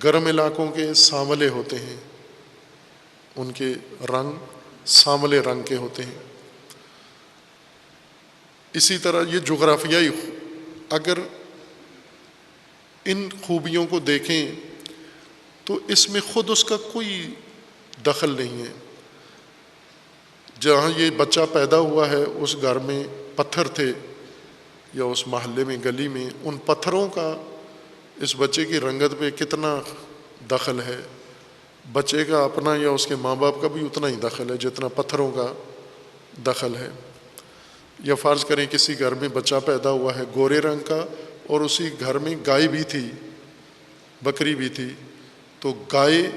Speaker 1: گرم علاقوں کے سانولے ہوتے ہیں، ان کے رنگ سانولے رنگ کے ہوتے ہیں۔ اسی طرح یہ جغرافیائی، اگر ان خوبیوں کو دیکھیں تو اس میں خود اس کا کوئی دخل نہیں ہے۔ جہاں یہ بچہ پیدا ہوا ہے اس گھر میں پتھر تھے یا اس محلے میں، گلی میں، ان پتھروں کا اس بچے کی رنگت پہ کتنا دخل ہے؟ بچے کا اپنا یا اس کے ماں باپ کا بھی اتنا ہی دخل ہے جتنا پتھروں کا دخل ہے۔ یا فرض کریں کسی گھر میں بچہ پیدا ہوا ہے گورے رنگ کا اور اسی گھر میں گائے بھی تھی، بکری بھی تھی، تو گائے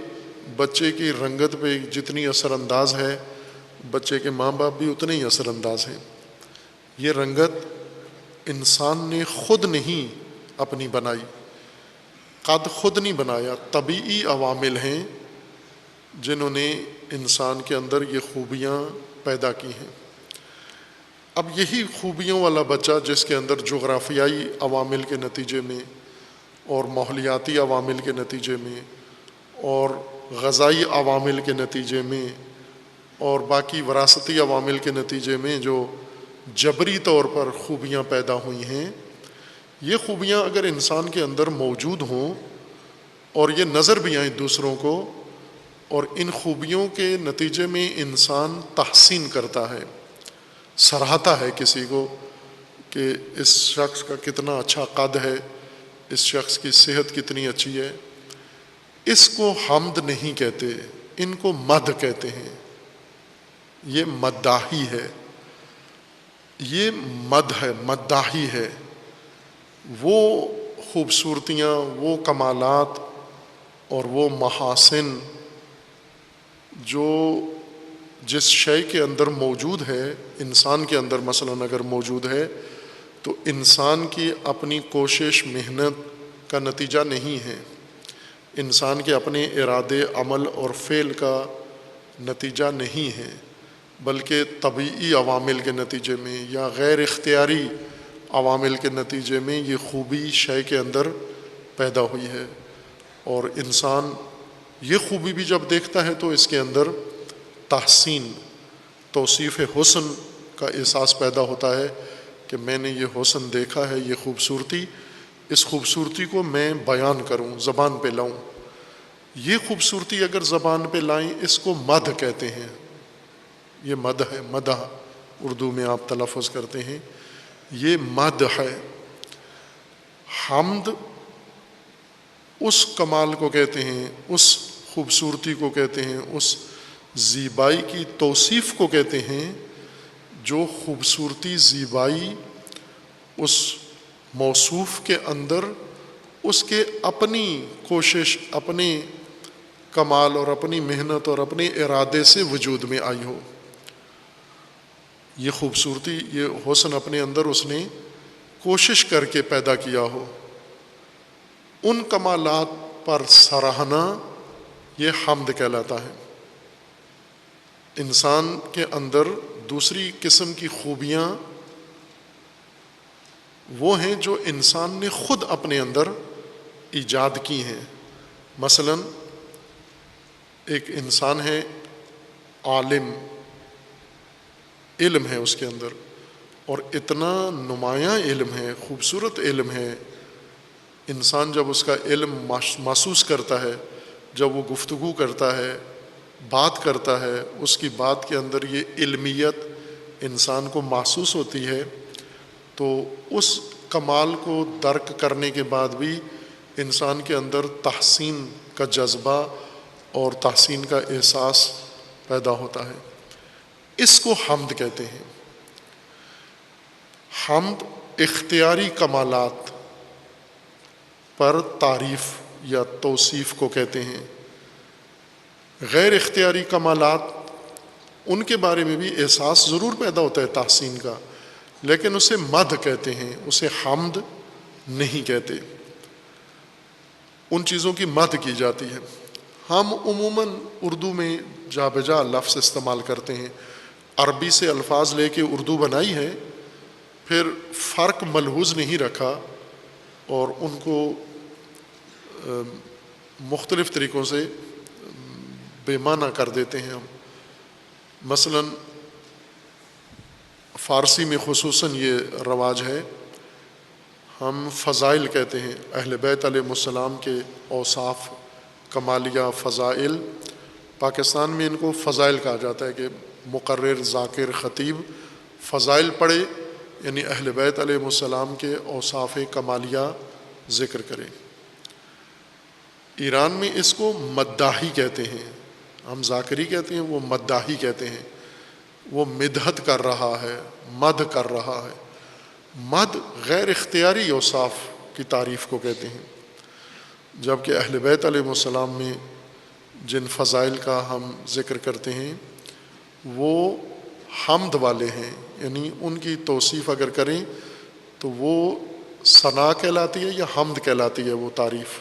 Speaker 1: بچے کی رنگت پہ جتنی اثر انداز ہے، بچے کے ماں باپ بھی اتنے ہی اثر انداز ہیں۔ یہ رنگت انسان نے خود نہیں اپنی بنائی، قد خود نہیں بنایا، طبیعی عوامل ہیں جنہوں نے انسان کے اندر یہ خوبیاں پیدا کی ہیں۔ اب یہی خوبیوں والا بچہ جس کے اندر جغرافیائی عوامل کے نتیجے میں اور ماحولیاتی عوامل کے نتیجے میں اور غذائی عوامل کے نتیجے میں اور باقی وراثتی عوامل کے نتیجے میں جو جبری طور پر خوبیاں پیدا ہوئی ہیں، یہ خوبیاں اگر انسان کے اندر موجود ہوں اور یہ نظر بھی آئیں دوسروں کو، اور ان خوبیوں کے نتیجے میں انسان تحسین کرتا ہے، سراہتا ہے کسی کو کہ اس شخص کا کتنا اچھا قد ہے، اس شخص کی صحت کتنی اچھی ہے، اس کو حمد نہیں کہتے، ان کو مدح کہتے ہیں۔ یہ مداحی ہے، یہ مد ہے، مداحی ہے، وہ خوبصورتیاں، وہ کمالات اور وہ محاسن جو جس شے کے اندر موجود ہے، انسان کے اندر مثلاً اگر موجود ہے تو انسان کی اپنی کوشش محنت کا نتیجہ نہیں ہے، انسان کے اپنے ارادے عمل اور فعل کا نتیجہ نہیں ہے، بلکہ طبیعی عوامل کے نتیجے میں یا غیر اختیاری عوامل کے نتیجے میں یہ خوبی شے کے اندر پیدا ہوئی ہے۔ اور انسان یہ خوبی بھی جب دیکھتا ہے تو اس کے اندر تحسین، توصیف حسن کا احساس پیدا ہوتا ہے کہ میں نے یہ حسن دیکھا ہے، یہ خوبصورتی، اس خوبصورتی کو میں بیان کروں، زبان پہ لاؤں۔ یہ خوبصورتی اگر زبان پہ لائیں اس کو مدح کہتے ہیں، یہ مدح ہے، مدح اردو میں آپ تلفظ کرتے ہیں، یہ مدح ہے۔ حمد اس کمال کو کہتے ہیں، اس خوبصورتی کو کہتے ہیں، اس زیبائی کی توصیف کو کہتے ہیں جو خوبصورتی، زیبائی اس موصوف کے اندر اس کے اپنی کوشش، اپنے کمال اور اپنی محنت اور اپنے ارادے سے وجود میں آئی ہو۔ یہ خوبصورتی، یہ حسن اپنے اندر اس نے کوشش کر کے پیدا کیا ہو، ان کمالات پر سراہنا یہ حمد کہلاتا ہے۔ انسان کے اندر دوسری قسم کی خوبیاں وہ ہیں جو انسان نے خود اپنے اندر ایجاد کی ہیں۔ مثلاً ایک انسان ہے عالم، علم ہے اس کے اندر، اور اتنا نمایاں علم ہے، خوبصورت علم ہے، انسان جب اس کا علم محسوس کرتا ہے، جب وہ گفتگو کرتا ہے، بات کرتا ہے، اس کی بات کے اندر یہ علمیت انسان کو محسوس ہوتی ہے، تو اس کمال کو درک کرنے کے بعد بھی انسان کے اندر تحسین کا جذبہ اور تحسین کا احساس پیدا ہوتا ہے۔ اس کو حمد کہتے ہیں۔ حمد اختیاری کمالات پر تعریف یا توصیف کو کہتے ہیں۔ غیر اختیاری کمالات، ان کے بارے میں بھی احساس ضرور پیدا ہوتا ہے تحسین کا، لیکن اسے مدح کہتے ہیں، اسے حمد نہیں کہتے۔ ان چیزوں کی مدح کی جاتی ہے۔ ہم عموماً اردو میں جا بجا لفظ استعمال کرتے ہیں، عربی سے الفاظ لے کے اردو بنائی ہے، پھر فرق ملحوظ نہیں رکھا اور ان کو مختلف طریقوں سے بے معنی کر دیتے ہیں ہم۔ مثلاً فارسی میں خصوصاً یہ رواج ہے، ہم فضائل کہتے ہیں، اہل بیت علیہ السلام کے اوصاف، کمالیہ، فضائل۔ پاکستان میں ان کو فضائل کہا جاتا ہے کہ مقرر، ذاکر، خطیب فضائل پڑھے، یعنی اہل بیت علیہ السلام کے اوصاف کمالیہ ذکر کریں۔ ایران میں اس کو مداحی کہتے ہیں، ہم ذاکری کہتے ہیں، وہ مداحی کہتے ہیں، وہ مدحت کر رہا ہے، مدح کر رہا ہے۔ مدح غیر اختیاری اوصاف کی تعریف کو کہتے ہیں، جبکہ اہل بیت علیہ السلام میں جن فضائل کا ہم ذکر کرتے ہیں وہ حمد والے ہیں، یعنی ان کی توصیف اگر کریں تو وہ ثنا کہلاتی ہے یا حمد کہلاتی ہے وہ تعریف،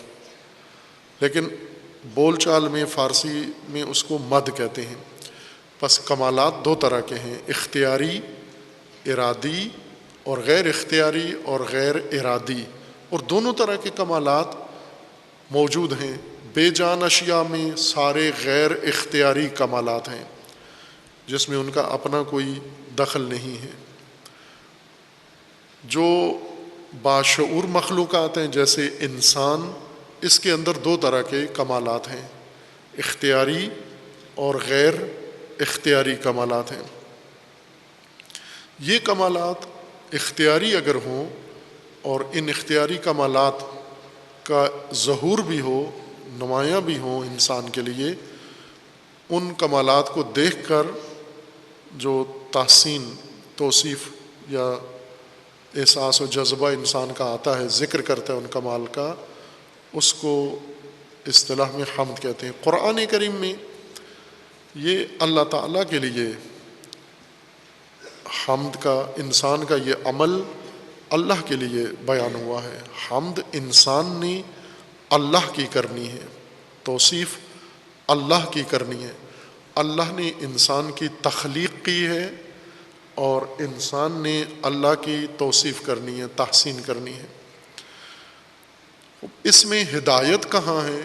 Speaker 1: لیکن بول چال میں فارسی میں اس کو مدح کہتے ہیں۔ پس کمالات دو طرح کے ہیں، اختیاری، ارادی، اور غیر اختیاری اور غیر ارادی، اور دونوں طرح کے کمالات موجود ہیں۔ بے جان اشیاء میں سارے غیر اختیاری کمالات ہیں جس میں ان کا اپنا کوئی دخل نہیں ہے۔ جو باشعور مخلوقات ہیں جیسے انسان، اس کے اندر دو طرح کے کمالات ہیں، اختیاری اور غیر اختیاری کمالات ہیں۔ یہ کمالات اختیاری اگر ہوں اور ان اختیاری کمالات کا ظہور بھی ہو، نمایاں بھی ہوں انسان کے لیے، ان کمالات کو دیکھ کر جو تحسین، توصیف یا احساس و جذبہ انسان کا آتا ہے، ذکر کرتا ہے ان کمال کا، اس کو اصطلاح میں حمد کہتے ہیں۔ قرآن کریم میں یہ اللہ تعالیٰ کے لیے حمد کا، انسان کا یہ عمل اللہ کے لیے بیان ہوا ہے۔ حمد انسان نے اللہ کی کرنی ہے، توصیف اللہ کی کرنی ہے۔ اللہ نے انسان کی تخلیق کی ہے اور انسان نے اللہ کی توصیف کرنی ہے، تحسین کرنی ہے۔ اس میں ہدایت کہاں ہے؟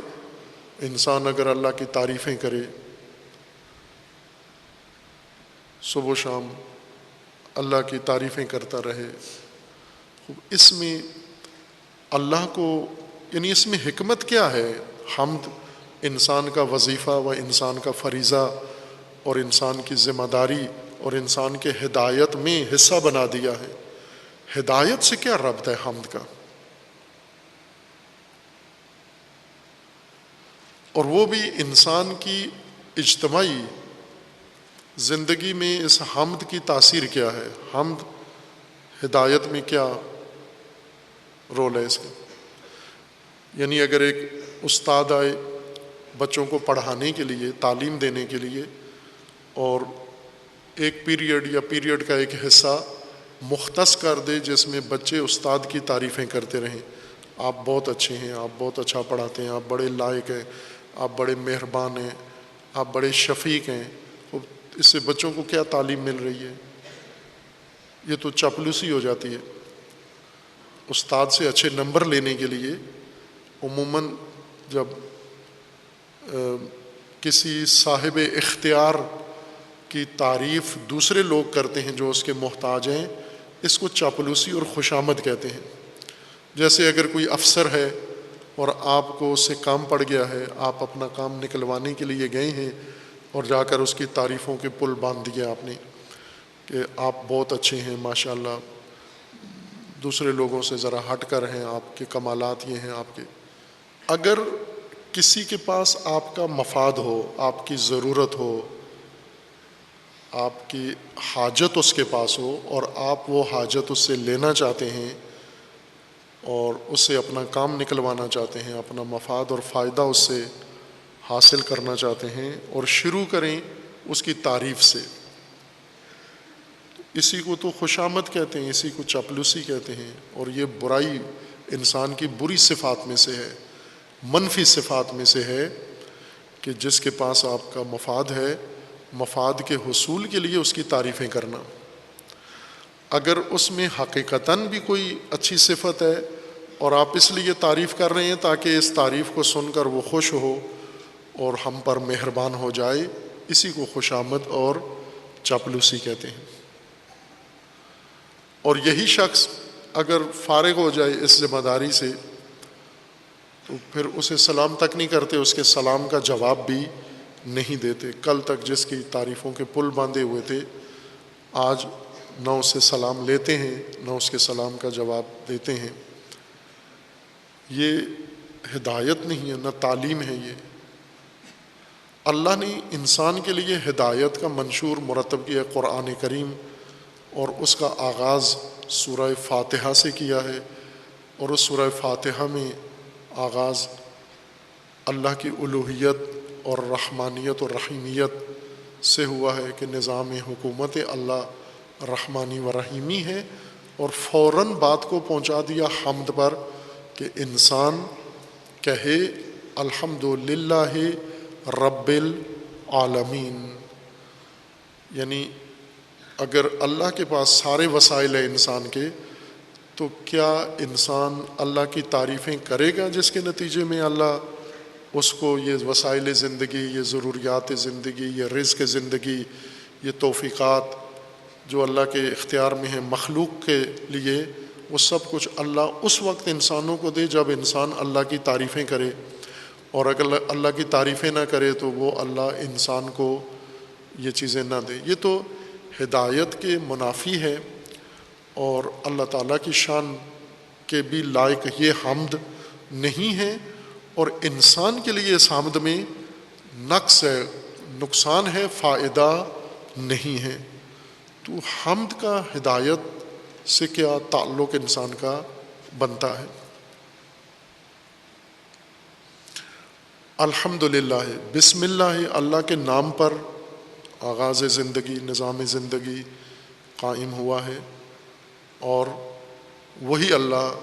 Speaker 1: انسان اگر اللہ کی تعریفیں کرے، صبح و شام اللہ کی تعریفیں کرتا رہے، اس میں اللہ کو، یعنی اس میں حکمت کیا ہے؟ حمد انسان کا وظیفہ و انسان کا فریضہ اور انسان کی ذمہ داری اور انسان کے ہدایت میں حصہ بنا دیا ہے۔ ہدایت سے کیا ربط ہے حمد کا؟ اور وہ بھی انسان کی اجتماعی زندگی میں اس حمد کی تاثیر کیا ہے؟ حمد ہدایت میں کیا رول ہے اس کا؟ یعنی اگر ایک استاد آئے بچوں کو پڑھانے کے لیے، تعلیم دینے کے لیے، اور ایک پیریڈ یا پیریڈ کا ایک حصہ مختص کر دے جس میں بچے استاد کی تعریفیں کرتے رہیں، آپ بہت اچھے ہیں، آپ بہت اچھا پڑھاتے ہیں، آپ بڑے لائق ہیں، آپ بڑے مہربان ہیں، آپ بڑے شفیق ہیں، اس سے بچوں کو کیا تعلیم مل رہی ہے؟ یہ تو چاپلوسی ہو جاتی ہے۔ استاد سے اچھے نمبر لینے کے لیے عموماً جب کسی صاحب اختیار کی تعریف دوسرے لوگ کرتے ہیں جو اس کے محتاج ہیں، اس کو چاپلوسی اور خوشامد کہتے ہیں۔ جیسے اگر کوئی افسر ہے اور آپ کو اس سے کام پڑ گیا ہے، آپ اپنا کام نکلوانے کے لیے گئے ہیں اور جا کر اس کی تعریفوں کے پل باندھ دیا آپ نے کہ آپ بہت اچھے ہیں، ماشاءاللہ، دوسرے لوگوں سے ذرا ہٹ کر ہیں، آپ کے کمالات یہ ہیں آپ کے۔ اگر کسی کے پاس آپ کا مفاد ہو، آپ کی ضرورت ہو، آپ کی حاجت اس کے پاس ہو اور آپ وہ حاجت اس سے لینا چاہتے ہیں اور اس سے اپنا کام نکلوانا چاہتے ہیں، اپنا مفاد اور فائدہ اس سے حاصل کرنا چاہتے ہیں، اور شروع کریں اس کی تعریف سے، اسی کو تو خوشامد کہتے ہیں، اسی کو چاپلوسی کہتے ہیں۔ اور یہ برائی انسان کی بری صفات میں سے ہے، منفی صفات میں سے ہے کہ جس کے پاس آپ کا مفاد ہے، مفاد کے حصول کے لیے اس کی تعریفیں کرنا۔ اگر اس میں حقیقتاً بھی کوئی اچھی صفت ہے اور آپ اس لیے تعریف کر رہے ہیں تاکہ اس تعریف کو سن کر وہ خوش ہو اور ہم پر مہربان ہو جائے، اسی کو خوشامد اور چاپلوسی کہتے ہیں۔ اور یہی شخص اگر فارغ ہو جائے اس ذمہ داری سے تو پھر اسے سلام تک نہیں کرتے، اس کے سلام کا جواب بھی نہیں دیتے۔ کل تک جس کی تعریفوں کے پل باندھے ہوئے تھے، آج نہ اس سے سلام لیتے ہیں نہ اس کے سلام کا جواب دیتے ہیں۔ یہ ہدایت نہیں ہے، نہ تعلیم ہے۔ یہ اللہ نے انسان کے لیے ہدایت کا منشور مرتب کیا ہے قرآن کریم، اور اس کا آغاز سورہ فاتحہ سے کیا ہے، اور اس سورہ فاتحہ میں آغاز اللہ کی الوہیت اور رحمانیت اور رحیمیت سے ہوا ہے کہ نظام حکومت اللہ رحمانی و رحیمی ہے، اور فوراً بات کو پہنچا دیا حمد پر کہ انسان کہے الحمدللہ رب العالمین۔ یعنی اگر اللہ کے پاس سارے وسائل ہیں انسان کے، تو کیا انسان اللہ کی تعریفیں کرے گا جس کے نتیجے میں اللہ اس کو یہ وسائل زندگی، یہ ضروریات زندگی، یہ رزق زندگی، یہ توفیقات جو اللہ کے اختیار میں ہیں مخلوق کے لیے، وہ سب کچھ اللہ اس وقت انسانوں کو دے جب انسان اللہ کی تعریفیں کرے، اور اگر اللہ کی تعریفیں نہ کرے تو وہ اللہ انسان کو یہ چیزیں نہ دے۔ یہ تو ہدایت کے منافی ہے، اور اللہ تعالیٰ کی شان کے بھی لائق یہ حمد نہیں ہے، اور انسان کے لیے اس حمد میں نقص ہے، نقصان ہے، فائدہ نہیں ہے۔ تو حمد کا ہدایت سے کیا تعلق انسان کا بنتا ہے؟ الحمدللہ، بسم اللہ، اللہ کے نام پر آغاز زندگی، نظام زندگی قائم ہوا ہے، اور وہی اللہ،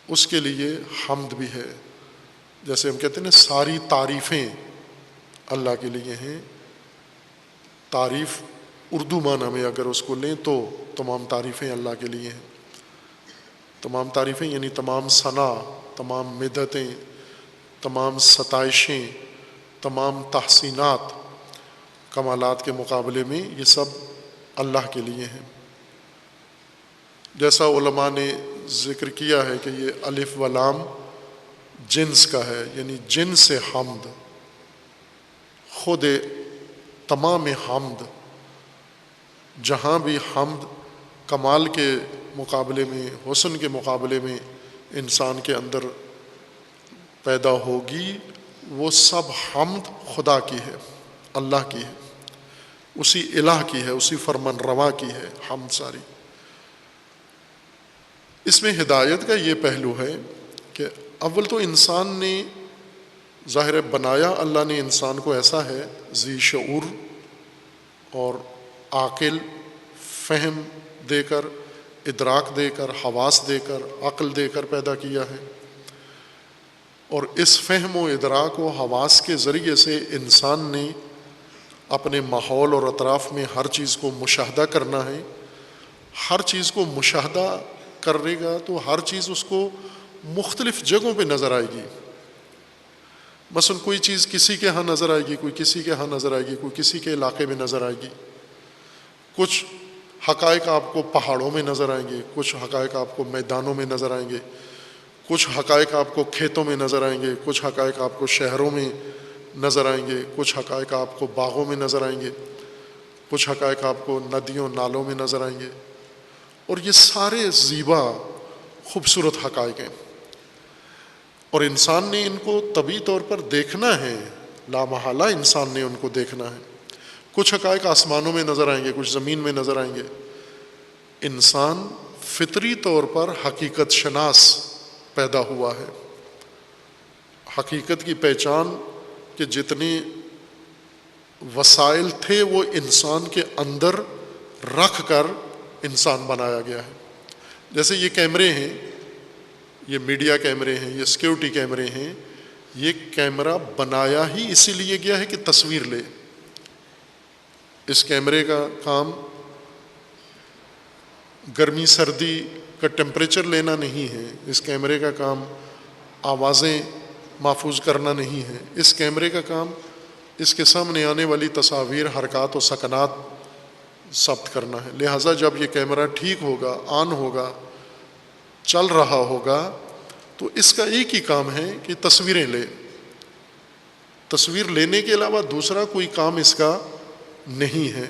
Speaker 1: اس کے لیے حمد بھی ہے۔ جیسے ہم کہتے ہیں نا ساری تعریفیں اللہ کے لیے ہیں۔ تعریف اردو معنی میں اگر اس کو لیں تو تمام تعریفیں اللہ کے لیے ہیں۔ تمام تعریفیں یعنی تمام ثنا، تمام مدحتیں، تمام ستائشیں، تمام تحسینات کمالات کے مقابلے میں یہ سب اللہ کے لیے ہیں۔ جیسا علماء نے ذکر کیا ہے کہ یہ الف و لام جنس کا ہے، یعنی جنس سے حمد، خود تمام حمد، جہاں بھی حمد کمال کے مقابلے میں، حسن کے مقابلے میں انسان کے اندر پیدا ہوگی، وہ سب حمد خدا کی ہے، اللہ کی ہے، اسی الہ کی ہے، اسی فرمان روا کی ہے حمد ساری۔ اس میں ہدایت کا یہ پہلو ہے کہ اول تو انسان نے ظاہر بنایا، اللہ نے انسان کو ایسا ہے ذی شعور اور عاقل، فہم دے کر، ادراک دے کر، حواس دے کر، عقل دے کر پیدا کیا ہے، اور اس فہم و ادراک و حواس کے ذریعے سے انسان نے اپنے ماحول اور اطراف میں ہر چیز کو مشاہدہ کرنا ہے۔ ہر چیز کو مشاہدہ کرے گا تو ہر چیز اس کو مختلف جگہوں پہ نظر آئے گی۔ مثلا کوئی چیز کسی کے ہاں نظر آئے گی، کوئی کسی کے ہاں نظر آئے گی، کوئی کسی کے علاقے میں نظر آئے گی۔ کچھ حقائق آپ کو پہاڑوں میں نظر آئیں گے، کچھ حقائق آپ کو میدانوں میں نظر آئیں گے، کچھ حقائق آپ کو کھیتوں میں نظر آئیں گے، کچھ حقائق آپ کو شہروں میں نظر آئیں گے، کچھ حقائق آپ کو باغوں میں نظر آئیں گے، کچھ حقائق آپ کو ندیوں نالوں میں نظر آئیں گے، اور یہ سارے زیبا خوبصورت حقائق ہیں، اور انسان نے ان کو طبعی طور پر دیکھنا ہے، لامحالہ انسان نے ان کو دیکھنا ہے۔ کچھ حقائق آسمانوں میں نظر آئیں گے، کچھ زمین میں نظر آئیں گے۔ انسان فطری طور پر حقیقت شناس پیدا ہوا ہے۔ حقیقت کی پہچان کے جتنے وسائل تھے وہ انسان کے اندر رکھ کر انسان بنایا گیا ہے۔ جیسے یہ کیمرے ہیں، یہ میڈیا کیمرے ہیں، یہ سیکیورٹی کیمرے ہیں، یہ کیمرہ بنایا ہی اسی لیے گیا ہے کہ تصویر لے۔ اس کیمرے کا کام گرمی سردی کا ٹیمپریچر لینا نہیں ہے، اس کیمرے کا کام آوازیں محفوظ کرنا نہیں ہے، اس کیمرے کا کام اس کے سامنے آنے والی تصاویر، حرکات و سکنات ثبت کرنا ہے۔ لہٰذا جب یہ کیمرہ ٹھیک ہوگا، آن ہوگا، چل رہا ہوگا، تو اس کا ایک ہی کام ہے کہ تصویریں لے۔ تصویر لینے کے علاوہ دوسرا کوئی کام اس کا نہیں ہے،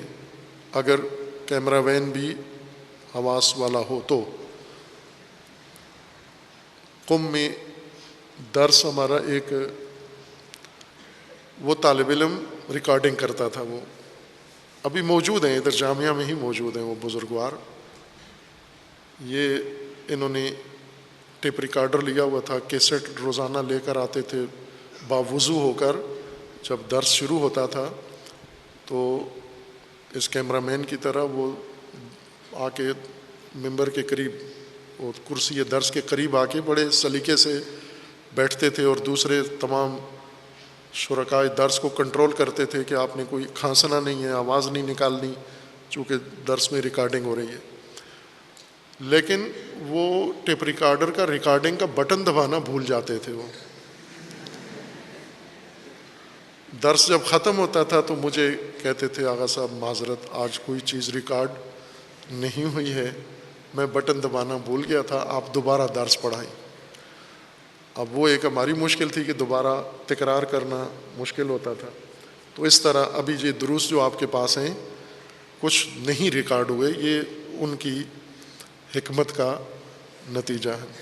Speaker 1: اگر کیمرہ وین بھی حواس والا ہو تو۔ قم میں درس ہمارا ایک وہ طالب علم ریکارڈنگ کرتا تھا، وہ ابھی موجود ہیں، ادھر جامعہ میں ہی موجود ہیں وہ بزرگوار۔ یہ انہوں نے ٹیپ ریکارڈر لیا ہوا تھا، کیسٹ روزانہ لے کر آتے تھے، باوضو ہو کر جب درس شروع ہوتا تھا تو اس کیمرہ مین کی طرح وہ آ کے ممبر کے قریب اور کرسی درس کے قریب آ کے بڑے سلیقے سے بیٹھتے تھے، اور دوسرے تمام شرکائے درس کو کنٹرول کرتے تھے کہ آپ نے کوئی کھانسنا نہیں ہے، آواز نہیں نکالنی، چونکہ درس میں ریکارڈنگ ہو رہی ہے۔ لیکن وہ ٹیپ ریکارڈر کا ریکارڈنگ کا بٹن دبانا بھول جاتے تھے۔ وہ درس جب ختم ہوتا تھا تو مجھے کہتے تھے آغا صاحب معذرت، آج کوئی چیز ریکارڈ نہیں ہوئی ہے، میں بٹن دبانا بھول گیا تھا، آپ دوبارہ درس پڑھائیں۔ اب وہ ایک ہماری مشکل تھی کہ دوبارہ تکرار کرنا مشکل ہوتا تھا۔ تو اس طرح ابھی یہ دروس جو آپ کے پاس ہیں کچھ نہیں ریکارڈ ہوئے، یہ ان کی حکمت کا نتیجہ ہے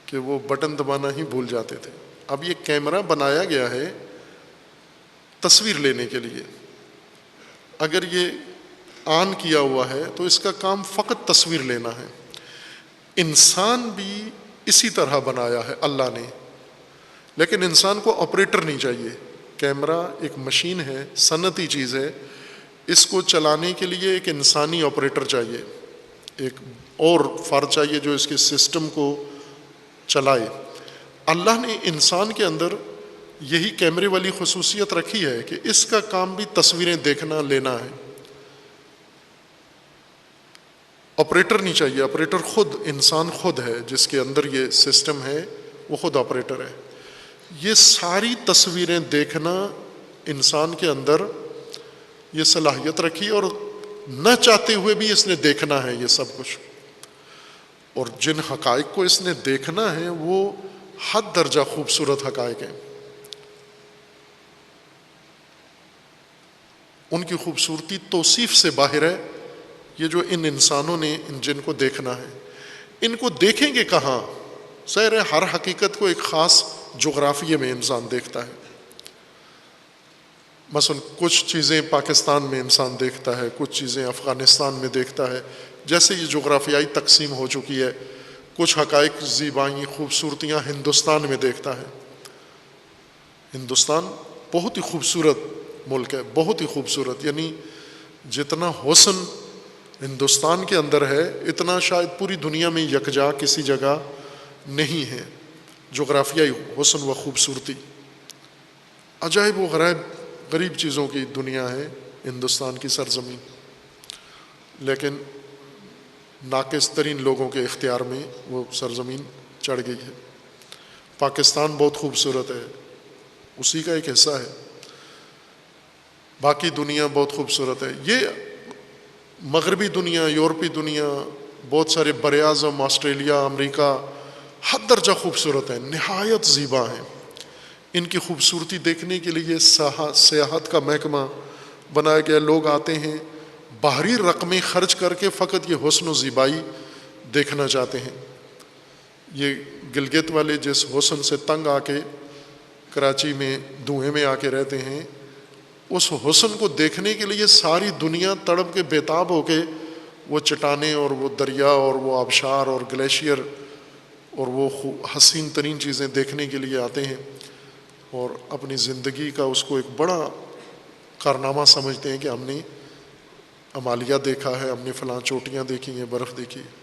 Speaker 1: کہ وہ بٹن دبانا ہی بھول جاتے تھے۔ اب یہ کیمرہ بنایا گیا ہے تصویر لینے کے لیے۔ اگر یہ آن کیا ہوا ہے تو اس کا کام فقط تصویر لینا ہے۔ انسان بھی اسی طرح بنایا ہے اللہ نے، لیکن انسان کو آپریٹر نہیں چاہیے۔ کیمرہ ایک مشین ہے، صنعتی چیز ہے، اس کو چلانے کے لیے ایک انسانی آپریٹر چاہیے، ایک اور فرد چاہیے جو اس کے سسٹم کو چلائے۔ اللہ نے انسان کے اندر یہی کیمرے والی خصوصیت رکھی ہے کہ اس کا کام بھی تصویریں دیکھنا لینا ہے۔ آپریٹر نہیں چاہیے، آپریٹر خود انسان خود ہے، جس کے اندر یہ سسٹم ہے وہ خود آپریٹر ہے۔ یہ ساری تصویریں دیکھنا انسان کے اندر یہ صلاحیت رکھی، اور نہ چاہتے ہوئے بھی اس نے دیکھنا ہے یہ سب کچھ۔ اور جن حقائق کو اس نے دیکھنا ہے وہ حد درجہ خوبصورت حقائق ہیں، ان کی خوبصورتی توصیف سے باہر ہے۔ یہ جو ان انسانوں نے جن کو دیکھنا ہے، ان کو دیکھیں گے کہاں؟ ظاہر ہے ہر حقیقت کو ایک خاص جغرافیے میں انسان دیکھتا ہے۔ مثلا کچھ چیزیں پاکستان میں انسان دیکھتا ہے، کچھ چیزیں افغانستان میں دیکھتا ہے، جیسے یہ جغرافیائی تقسیم ہو چکی ہے۔ کچھ حقائق، زیبائیں، خوبصورتیاں ہندوستان میں دیکھتا ہے۔ ہندوستان بہت ہی خوبصورت ملک ہے، بہت ہی خوبصورت، یعنی جتنا حسن ہندوستان کے اندر ہے اتنا شاید پوری دنیا میں یکجا کسی جگہ نہیں ہے۔ جغرافیائی حسن و خوبصورتی، عجائب و غریب چیزوں کی دنیا ہے ہندوستان کی سرزمین، لیکن ناقص ترین لوگوں کے اختیار میں وہ سرزمین چڑھ گئی ہے۔ پاکستان بہت خوبصورت ہے، اسی کا ایک حصہ ہے، باقی دنیا بہت خوبصورت ہے۔ یہ مغربی دنیا، یورپی دنیا، بہت سارے براعظم، آسٹریلیا، امریکہ، حد درجہ خوبصورت ہے، نہایت زیبا ہیں۔ ان کی خوبصورتی دیکھنے کے لیے سیاحت کا محکمہ بنایا گیا، لوگ آتے ہیں باہری رقمیں خرچ کر کے فقط یہ حسن و زیبائی دیکھنا چاہتے ہیں۔ یہ گلگت والے جس حسن سے تنگ آ کے کراچی میں دھوئیں میں آ کے رہتے ہیں، اس حسن کو دیکھنے کے لیے ساری دنیا تڑپ کے بےتاب ہو کے وہ چٹانیں اور وہ دریا اور وہ آبشار اور گلیشیئر اور وہ حسین ترین چیزیں دیکھنے کے لیے آتے ہیں، اور اپنی زندگی کا اس کو ایک بڑا کارنامہ سمجھتے ہیں کہ ہم نے ہمالیہ دیکھا ہے، ہم نے فلاں چوٹیاں دیکھی ہیں، برف دیکھی ہے۔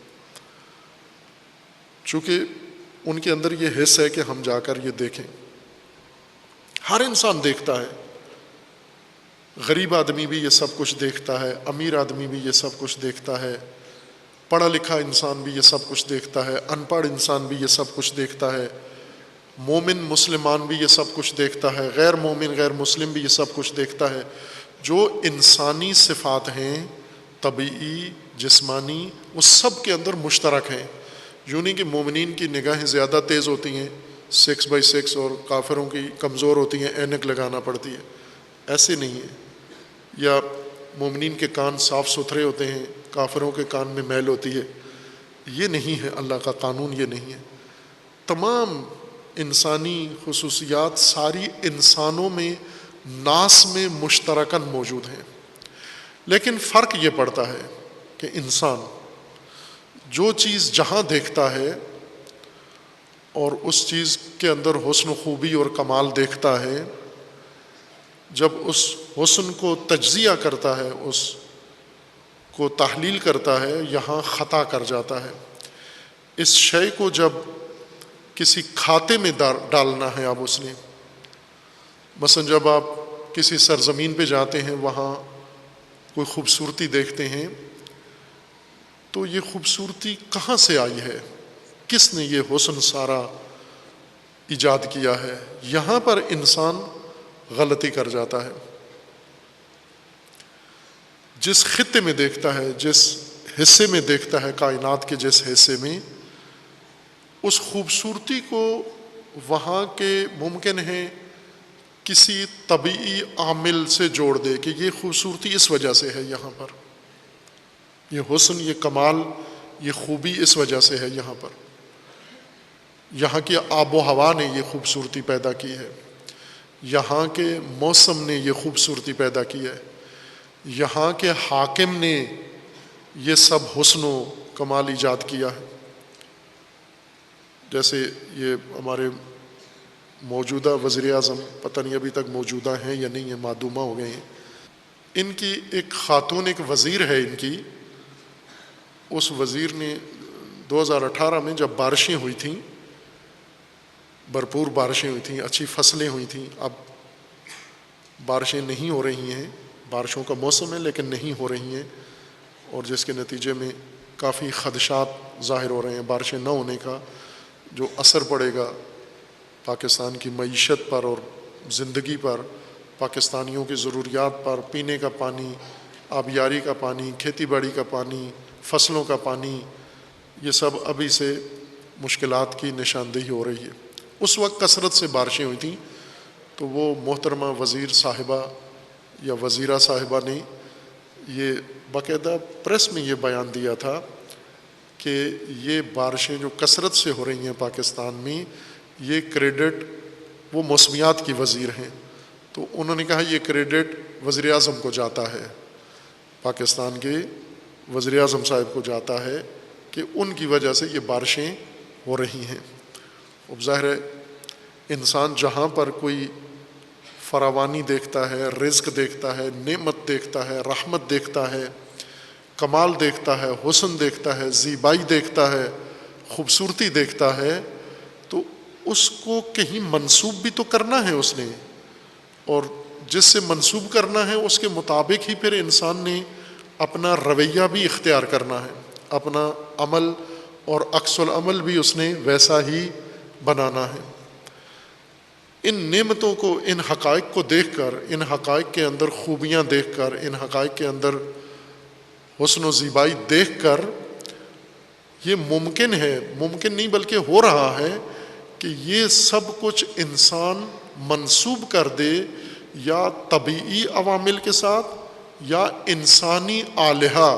Speaker 1: چونکہ ان کے اندر یہ حس ہے کہ ہم جا کر یہ دیکھیں۔ ہر انسان دیکھتا ہے، غریب آدمی بھی یہ سب کچھ دیکھتا ہے، امیر آدمی بھی یہ سب کچھ دیکھتا ہے، پڑھا لکھا انسان بھی یہ سب کچھ دیکھتا ہے، ان پڑھ انسان بھی یہ سب کچھ دیکھتا ہے، مومن مسلمان بھی یہ سب کچھ دیکھتا ہے، غیر مومن غیر مسلم بھی یہ سب کچھ دیکھتا ہے۔ جو انسانی صفات ہیں، طبعی، جسمانی، وہ سب کے اندر مشترک ہیں۔ یوں نہیں کہ مومنین کی نگاہیں زیادہ تیز ہوتی ہیں 6x6 اور کافروں کی کمزور ہوتی ہیں، اینک لگانا پڑتی ہے، ایسے نہیں ہے۔ یا مومنین کے کان صاف ستھرے ہوتے ہیں، کافروں کے کان میں میل ہوتی ہے، یہ نہیں ہے اللہ کا قانون، یہ نہیں ہے۔ تمام انسانی خصوصیات ساری انسانوں میں ناس میں مشترکاً موجود ہیں، لیکن فرق یہ پڑتا ہے کہ انسان جو چیز جہاں دیکھتا ہے اور اس چیز کے اندر حسن و خوبی اور کمال دیکھتا ہے، جب اس حسن کو تجزیہ کرتا ہے، اس کو تحلیل کرتا ہے، یہاں خطا کر جاتا ہے۔ اس شے کو جب کسی کھاتے میں ڈالنا ہے، اب اس نے مثلا جب آپ کسی سرزمین پہ جاتے ہیں، وہاں کوئی خوبصورتی دیکھتے ہیں، تو یہ خوبصورتی کہاں سے آئی ہے، کس نے یہ حسن سارا ایجاد کیا ہے؟ یہاں پر انسان غلطی کر جاتا ہے۔ جس خطے میں دیکھتا ہے، جس حصے میں دیکھتا ہے کائنات کے جس حصے میں، اس خوبصورتی کو وہاں کے ممکن ہے کسی طبعی عامل سے جوڑ دے کہ یہ خوبصورتی اس وجہ سے ہے، یہاں پر یہ حسن، یہ کمال، یہ خوبی اس وجہ سے ہے، یہاں پر یہاں کی آب و ہوا نے یہ خوبصورتی پیدا کی ہے، یہاں کے موسم نے یہ خوبصورتی پیدا کی ہے، یہاں کے حاکم نے یہ سب حسن و کمال ایجاد کیا ہے. جیسے یہ ہمارے موجودہ وزیر اعظم پتہ نہیں ابھی تک موجودہ ہیں یا نہیں ہیں، معدومہ ہو گئے ہیں. ان کی ایک خاتون ایک وزیر ہے ان کی، اس وزیر نے 2018 میں جب بارشیں ہوئی تھیں، بھرپور بارشیں ہوئی تھیں، اچھی فصلیں ہوئی تھیں، اب بارشیں نہیں ہو رہی ہیں، بارشوں کا موسم ہے لیکن نہیں ہو رہی ہیں، اور جس کے نتیجے میں کافی خدشات ظاہر ہو رہے ہیں. بارشیں نہ ہونے کا جو اثر پڑے گا پاکستان کی معیشت پر اور زندگی پر، پاکستانیوں کی ضروریات پر، پینے کا پانی، آبیاری کا پانی، کھیتی باڑی کا پانی، فصلوں کا پانی، یہ سب ابھی سے مشکلات کی نشاندہی ہو رہی ہے. اس وقت کثرت سے بارشیں ہوئی تھیں، تو وہ محترمہ وزیر صاحبہ یا وزیرہ صاحبہ نے یہ باقاعدہ پریس میں یہ بیان دیا تھا کہ یہ بارشیں جو کثرت سے ہو رہی ہیں پاکستان میں، یہ کریڈٹ، وہ موسمیات کی وزیر ہیں، تو انہوں نے کہا یہ کریڈٹ وزیر اعظم کو جاتا ہے، پاکستان کے وزیر اعظم صاحب کو جاتا ہے کہ ان کی وجہ سے یہ بارشیں ہو رہی ہیں. اب ظاہر ہے انسان جہاں پر کوئی فراوانی دیکھتا ہے، رزق دیکھتا ہے، نعمت دیکھتا ہے، رحمت دیکھتا ہے، کمال دیکھتا ہے، حسن دیکھتا ہے، زیبائی دیکھتا ہے، خوبصورتی دیکھتا ہے، تو اس کو کہیں منسوب بھی تو کرنا ہے اس نے، اور جس سے منسوب کرنا ہے اس کے مطابق ہی پھر انسان نے اپنا رویہ بھی اختیار کرنا ہے، اپنا عمل اور عکس العمل بھی اس نے ویسا ہی بنانا ہے. ان نعمتوں کو، ان حقائق کو دیکھ کر، ان حقائق کے اندر خوبیاں دیکھ کر، ان حقائق کے اندر حسن و زیبائی دیکھ کر یہ ممکن ہے، ممکن نہیں بلکہ ہو رہا ہے کہ یہ سب کچھ انسان منسوب کر دے یا طبیعی عوامل کے ساتھ یا انسانی آلہہ،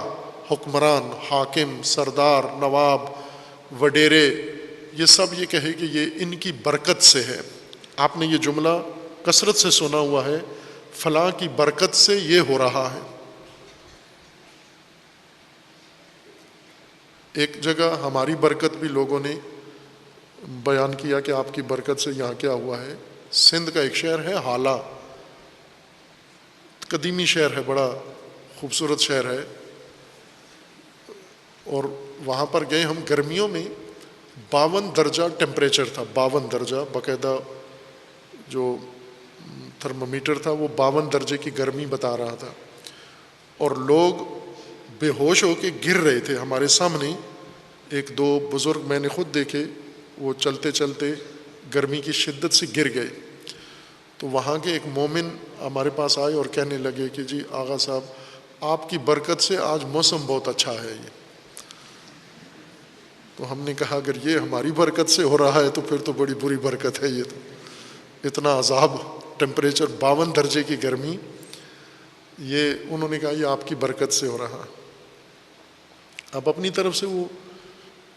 Speaker 1: حکمران، حاکم، سردار، نواب، وڈیرے، یہ سب یہ کہے کہ یہ ان کی برکت سے ہے. آپ نے یہ جملہ کثرت سے سنا ہوا ہے، فلاں کی برکت سے یہ ہو رہا ہے. ایک جگہ ہماری برکت بھی لوگوں نے بیان کیا کہ آپ کی برکت سے یہاں کیا ہوا ہے. سندھ کا ایک شہر ہے حالہ، قدیمی شہر ہے، بڑا خوبصورت شہر ہے، اور وہاں پر گئے ہم گرمیوں میں، 52 درجہ ٹیمپریچر تھا، 52 درجہ باقاعدہ جو تھرمومیٹر تھا وہ 52 درجے کی گرمی بتا رہا تھا، اور لوگ بے ہوش ہو کے گر رہے تھے. ہمارے سامنے ایک دو بزرگ میں نے خود دیکھے، وہ چلتے چلتے گرمی کی شدت سے گر گئے. تو وہاں کے ایک مومن ہمارے پاس آئے اور کہنے لگے کہ جی آغا صاحب آپ کی برکت سے آج موسم بہت اچھا ہے. یہ تو ہم نے کہا اگر یہ ہماری برکت سے ہو رہا ہے تو پھر تو بڑی بری برکت ہے. یہ تو اتنا عذاب، ٹیمپریچر 52 درجے کی گرمی، یہ انہوں نے کہا یہ آپ کی برکت سے ہو رہا. اب اپنی طرف سے وہ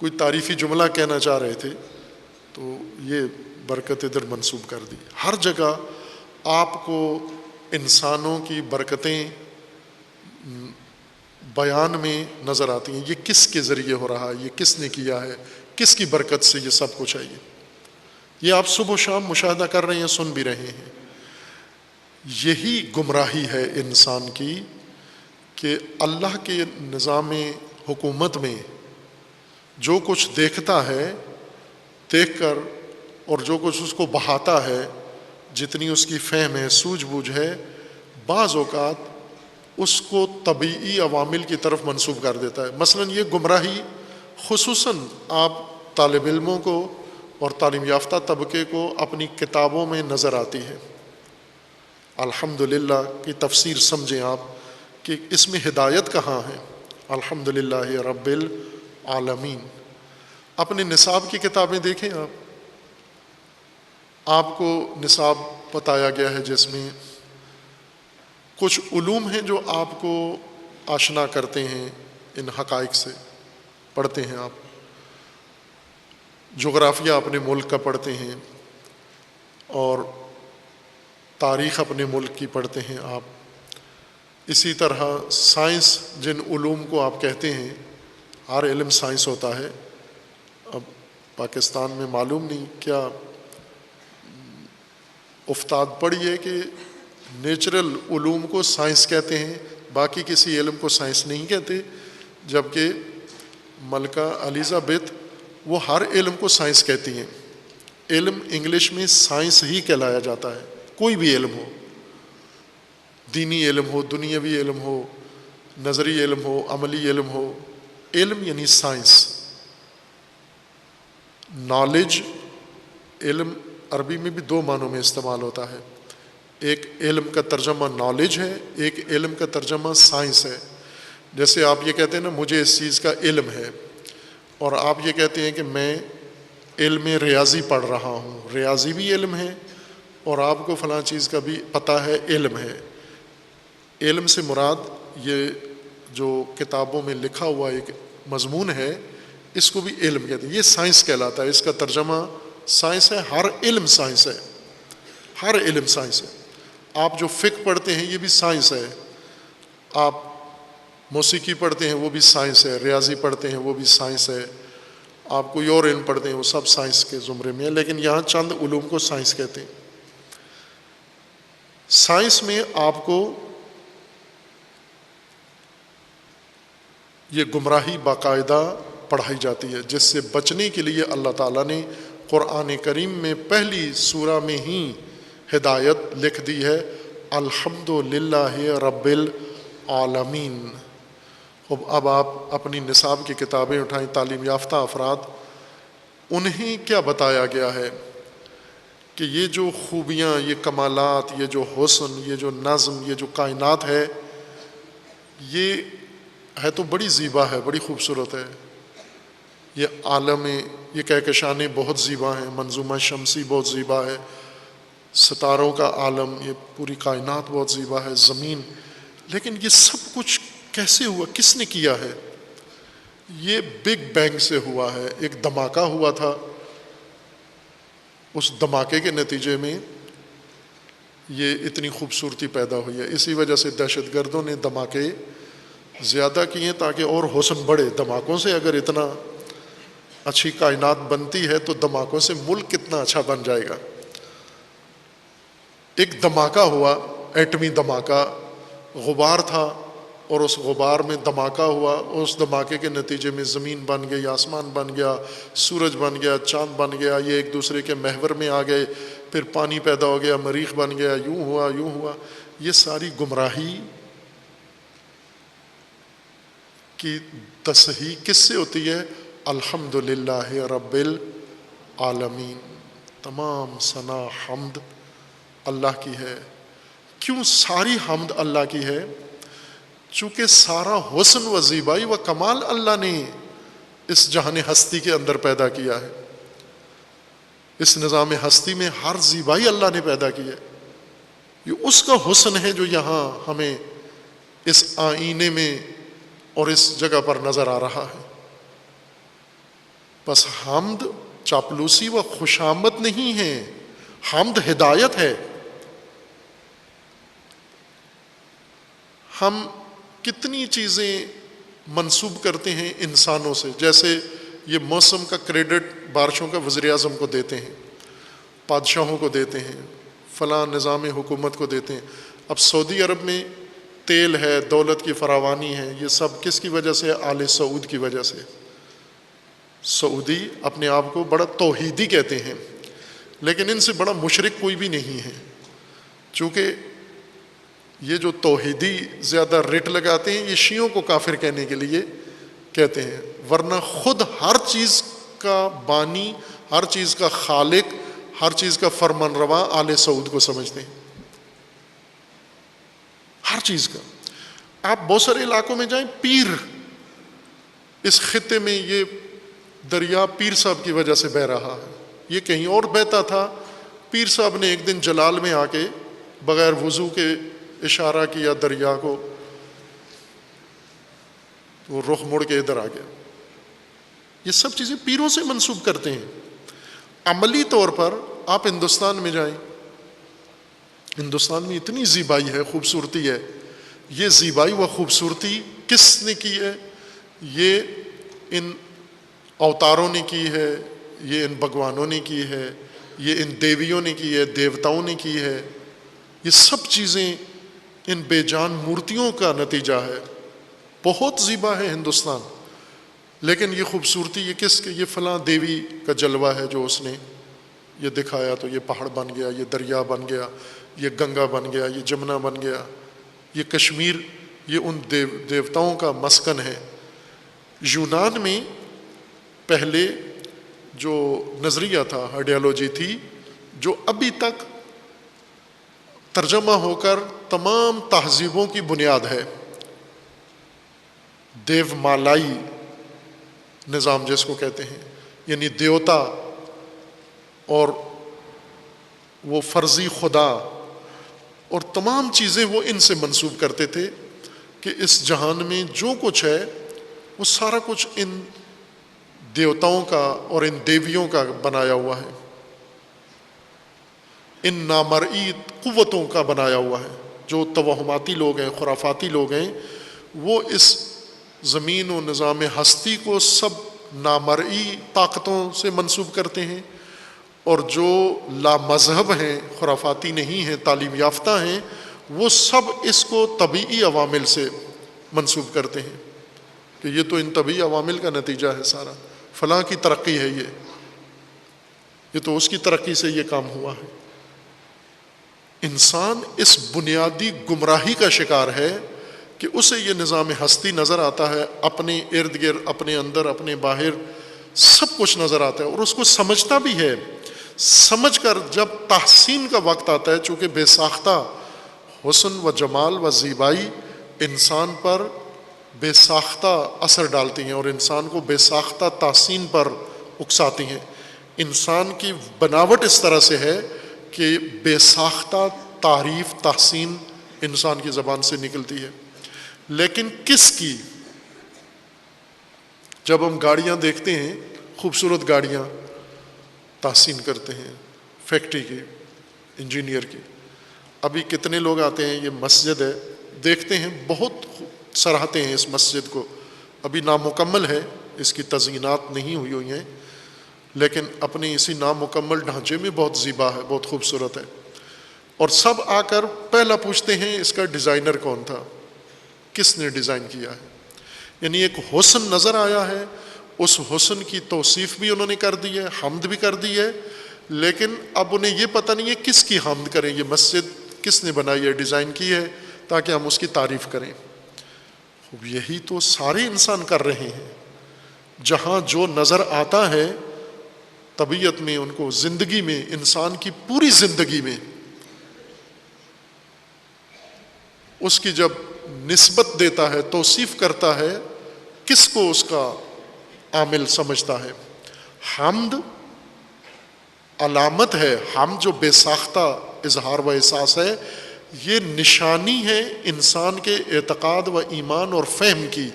Speaker 1: کوئی تعریفی جملہ کہنا چاہ رہے تھے تو یہ برکت ادھر منسوب کر دی. ہر جگہ آپ کو انسانوں کی برکتیں بیان میں نظر آتی ہیں. یہ کس کے ذریعے ہو رہا ہے، یہ کس نے کیا ہے، کس کی برکت سے یہ سب کچھ ہے. یہ آپ صبح و شام مشاہدہ کر رہے ہیں، سن بھی رہے ہیں. یہی گمراہی ہے انسان کی کہ اللہ کے نظام حکومت میں جو کچھ دیکھتا ہے، دیکھ کر اور جو کچھ اس کو بہاتا ہے، جتنی اس کی فہم ہے، سوجھ بوجھ ہے، بعض اوقات اس کو طبیعی عوامل کی طرف منسوب کر دیتا ہے. مثلا یہ گمراہی خصوصاً آپ طالب علموں کو اور تعلیم یافتہ طبقے کو اپنی کتابوں میں نظر آتی ہے. الحمدللہ کی تفسیر سمجھیں آپ کہ اس میں ہدایت کہاں ہے. الحمدللہ رب العالمین. اپنے نصاب کی کتابیں دیکھیں آپ کو نصاب بتایا گیا ہے جس میں کچھ علوم ہیں جو آپ کو آشنا کرتے ہیں ان حقائق سے، پڑھتے ہیں آپ. جغرافیہ اپنے ملک کا پڑھتے ہیں اور تاریخ اپنے ملک کی پڑھتے ہیں آپ. اسی طرح سائنس، جن علوم کو آپ کہتے ہیں، ہر علم سائنس ہوتا ہے. اب پاکستان میں معلوم نہیں کیا افتاد پڑی ہے کہ نیچرل علوم کو سائنس کہتے ہیں، باقی کسی علم کو سائنس نہیں کہتے، جبکہ ملکہ الیزابتھ وہ ہر علم کو سائنس کہتی ہیں. علم انگلش میں سائنس ہی کہلایا جاتا ہے، کوئی بھی علم ہو، دینی علم ہو، دنیاوی علم ہو، نظری علم ہو، عملی علم ہو. علم یعنی سائنس. نالج، علم عربی میں بھی دو معنوں میں استعمال ہوتا ہے. ایک علم کا ترجمہ نالج ہے، ایک علم کا ترجمہ سائنس ہے. جیسے آپ یہ کہتے ہیں نا مجھے اس چیز کا علم ہے، اور آپ یہ کہتے ہیں کہ میں علم ریاضی پڑھ رہا ہوں. ریاضی بھی علم ہے، اور آپ کو فلاں چیز کا بھی پتہ ہے، علم ہے. علم سے مراد یہ جو کتابوں میں لکھا ہوا ایک مضمون ہے، اس کو بھی علم کہتے ہیں. یہ سائنس کہلاتا ہے، اس کا ترجمہ سائنس ہے. ہر علم سائنس ہے، ہر علم سائنس ہے. آپ جو فقہ پڑھتے ہیں یہ بھی سائنس ہے، آپ موسیقی پڑھتے ہیں وہ بھی سائنس ہے، ریاضی پڑھتے ہیں وہ بھی سائنس ہے، آپ کوئی اور علم پڑھتے ہیں وہ سب سائنس کے زمرے میں ہے. لیکن یہاں چند علوم کو سائنس کہتے ہیں. سائنس میں آپ کو یہ گمراہی باقاعدہ پڑھائی جاتی ہے، جس سے بچنے کے لیے اللہ تعالیٰ نے قرآن کریم میں پہلی سورہ میں ہی ہدایت لکھ دی ہے، الحمد للہ رب العالمین. اب آپ اپنی نصاب کی کتابیں اٹھائیں، تعلیم یافتہ افراد، انہیں کیا بتایا گیا ہے کہ یہ جو خوبیاں، یہ کمالات، یہ جو حسن، یہ جو نظم، یہ جو کائنات ہے، یہ ہے تو بڑی زیبا ہے، بڑی خوبصورت ہے. یہ عالم، یہ کہکشانیں بہت زیبا ہیں، منظومہ شمسی بہت زیبا ہے، ستاروں کا عالم، یہ پوری کائنات بہت زیبا ہے، زمین. لیکن یہ سب کچھ کیسے ہوا، کس نے کیا ہے؟ یہ بگ بینگ سے ہوا ہے. ایک دھماکہ ہوا تھا، اس دھماکے کے نتیجے میں یہ اتنی خوبصورتی پیدا ہوئی ہے. اسی وجہ سے دہشت گردوں نے دھماکے زیادہ کیے تاکہ اور حسن بڑھے. دھماکوں سے اگر اتنا اچھی کائنات بنتی ہے تو دھماکوں سے ملک کتنا اچھا بن جائے گا. ایک دھماکہ ہوا، ایٹمی دھماکہ، غبار تھا، اور اس غبار میں دھماکہ ہوا. اس دھماکے کے نتیجے میں زمین بن گئی، آسمان بن گیا، سورج بن گیا، چاند بن گیا، یہ ایک دوسرے کے محور میں آ گئے، پھر پانی پیدا ہو گیا، مریخ بن گیا، یوں ہوا یوں ہوا. یہ ساری گمراہی کی تصحیح کس سے ہوتی ہے؟ الحمد للہ رب العالمین. تمام ثنا حمد اللہ کی ہے. کیوں ساری حمد اللہ کی ہے؟ چونکہ سارا حسن و زیبائی و کمال اللہ نے اس جہان ہستی کے اندر پیدا کیا ہے. اس نظام ہستی میں ہر زیبائی اللہ نے پیدا کی ہے. یہ اس کا حسن ہے جو یہاں ہمیں اس آئینے میں اور اس جگہ پر نظر آ رہا ہے. بس حمد چاپلوسی و خوشامد نہیں ہے، حمد ہدایت ہے. ہم کتنی چیزیں منسوب کرتے ہیں انسانوں سے، جیسے یہ موسم کا کریڈٹ بارشوں کا وزیر اعظم کو دیتے ہیں، بادشاہوں کو دیتے ہیں، فلاں نظام حکومت کو دیتے ہیں. اب سعودی عرب میں تیل ہے، دولت کی فراوانی ہے، یہ سب کس کی وجہ سے؟ آل سعود کی وجہ سے. سعودی اپنے آپ کو بڑا توحیدی کہتے ہیں، لیکن ان سے بڑا مشرک کوئی بھی نہیں ہے، چونکہ یہ جو توحیدی زیادہ ریٹ لگاتے ہیں، یہ شیعوں کو کافر کہنے کے لیے کہتے ہیں، ورنہ خود ہر چیز کا بانی، ہر چیز کا خالق، ہر چیز کا فرمان روا آل سعود کو سمجھتے ہیں، ہر چیز کا. آپ بہت سارے علاقوں میں جائیں، پیر، اس خطے میں یہ دریا پیر صاحب کی وجہ سے بہہ رہا ہے، یہ کہیں اور بہتا تھا. پیر صاحب نے ایک دن جلال میں آ کے بغیر وضو کے اشارہ کیا دریا کو، وہ رخ مڑ کے ادھر آ گیا. یہ سب چیزیں پیروں سے منسوب کرتے ہیں. عملی طور پر آپ ہندوستان میں جائیں، ہندوستان میں اتنی زیبائی ہے، خوبصورتی ہے، یہ زیبائی و خوبصورتی کس نے کی ہے؟ یہ ان اوتاروں نے کی ہے، یہ ان بھگوانوں نے کی ہے، یہ ان دیویوں نے کی ہے، دیوتاؤں نے کی ہے. یہ سب چیزیں ان بے جان مورتیوں کا نتیجہ ہے. بہت زیبا ہے ہندوستان، لیکن یہ خوبصورتی یہ کس کے؟ یہ فلاں دیوی کا جلوہ ہے جو اس نے یہ دکھایا تو یہ پہاڑ بن گیا، یہ دریا بن گیا، یہ گنگا بن گیا، یہ جمنا بن گیا. یہ کشمیر یہ ان دیوتاؤں کا مسکن ہے. یونان میں پہلے جو نظریہ تھا، آئیڈیالوجی تھی، جو ابھی تک ترجمہ ہو کر تمام تہذیبوں کی بنیاد ہے، دیو مالائی نظام جس کو کہتے ہیں، یعنی دیوتا اور وہ فرضی خدا اور تمام چیزیں وہ ان سے منسوب کرتے تھے کہ اس جہان میں جو کچھ ہے وہ سارا کچھ ان دیوتاؤں کا اور ان دیویوں کا بنایا ہوا ہے، ان نامرئی قوتوں کا بنایا ہوا ہے. جو توہماتی لوگ ہیں، خرافاتی لوگ ہیں، وہ اس زمین و نظام ہستی کو سب نامرئی طاقتوں سے منسوب کرتے ہیں، اور جو لا مذہب ہیں، خرافاتی نہیں ہیں، تعلیم یافتہ ہیں، وہ سب اس کو طبیعی عوامل سے منسوب کرتے ہیں کہ یہ تو ان طبیعی عوامل کا نتیجہ ہے، سارا فلاں کی ترقی ہے، یہ تو اس کی ترقی سے یہ کام ہوا ہے. انسان اس بنیادی گمراہی کا شکار ہے کہ اسے یہ نظام ہستی نظر آتا ہے، اپنے ارد گرد، اپنے اندر، اپنے باہر سب کچھ نظر آتا ہے، اور اس کو سمجھتا بھی ہے. سمجھ کر جب تحسین کا وقت آتا ہے، چونکہ بے ساختہ حسن و جمال و زیبائی انسان پر بے ساختہ اثر ڈالتی ہیں اور انسان کو بے ساختہ تحسین پر اکساتی ہیں. انسان کی بناوٹ اس طرح سے ہے کہ بے ساختہ تعریف، تحسین انسان کی زبان سے نکلتی ہے. لیکن کس کی؟ جب ہم گاڑیاں دیکھتے ہیں، خوبصورت گاڑیاں، تحسین کرتے ہیں فیکٹری کی، انجینئر کی. ابھی کتنے لوگ آتے ہیں، یہ مسجد ہے، دیکھتے ہیں، بہت سراہتے ہیں اس مسجد کو. ابھی نامکمل ہے، اس کی تزئینات نہیں ہوئی ہیں، لیکن اپنے اسی نامکمل ڈھانچے میں بہت زیبا ہے، بہت خوبصورت ہے. اور سب آ کر پہلا پوچھتے ہیں اس کا ڈیزائنر کون تھا، کس نے ڈیزائن کیا ہے. یعنی ایک حسن نظر آیا ہے، اس حسن کی توصیف بھی انہوں نے کر دی ہے، حمد بھی کر دی ہے، لیکن اب انہیں یہ پتہ نہیں ہے کس کی حمد کریں. یہ مسجد کس نے بنائی ہے، ڈیزائن کی ہے، تاکہ ہم اس کی تعریف کریں. یہی تو سارے انسان کر رہے ہیں. جہاں جو نظر آتا ہے طبیعت میں، ان کو زندگی میں، انسان کی پوری زندگی میں، اس کی جب نسبت دیتا ہے، توصیف کرتا ہے، کس کو اس کا عامل سمجھتا ہے. حمد علامت ہے، حمد جو بے ساختہ اظہار و احساس ہے، یہ نشانی ہے انسان کے اعتقاد و ایمان اور فہم کی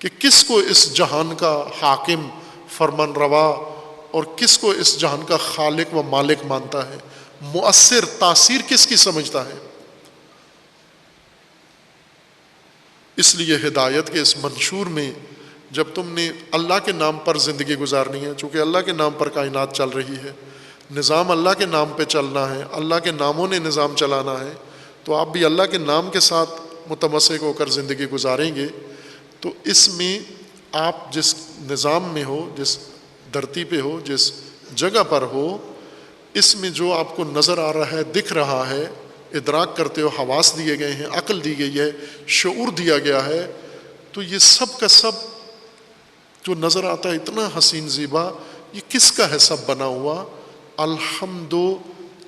Speaker 1: کہ کس کو اس جہان کا حاکم، فرمان روا، اور کس کو اس جہان کا خالق و مالک مانتا ہے. مؤثر، تاثیر کس کی سمجھتا ہے. اس لیے ہدایت کے اس منشور میں جب تم نے اللہ کے نام پر زندگی گزارنی ہے، چونکہ اللہ کے نام پر کائنات چل رہی ہے، نظام اللہ کے نام پہ چلنا ہے، اللہ کے ناموں نے نظام چلانا ہے، تو آپ بھی اللہ کے نام کے ساتھ متمسک ہو کر زندگی گزاریں گے. تو اس میں آپ جس نظام میں ہو، جس دھرتی پہ ہو، جس جگہ پر ہو، اس میں جو آپ کو نظر آ رہا ہے، دکھ رہا ہے، ادراک کرتے ہو، حواس دیے گئے ہیں، عقل دی گئی ہے، شعور دیا گیا ہے، تو یہ سب کا سب جو نظر آتا ہے اتنا حسین زیبا، یہ کس کا ہے سب بنا ہوا؟ الحمد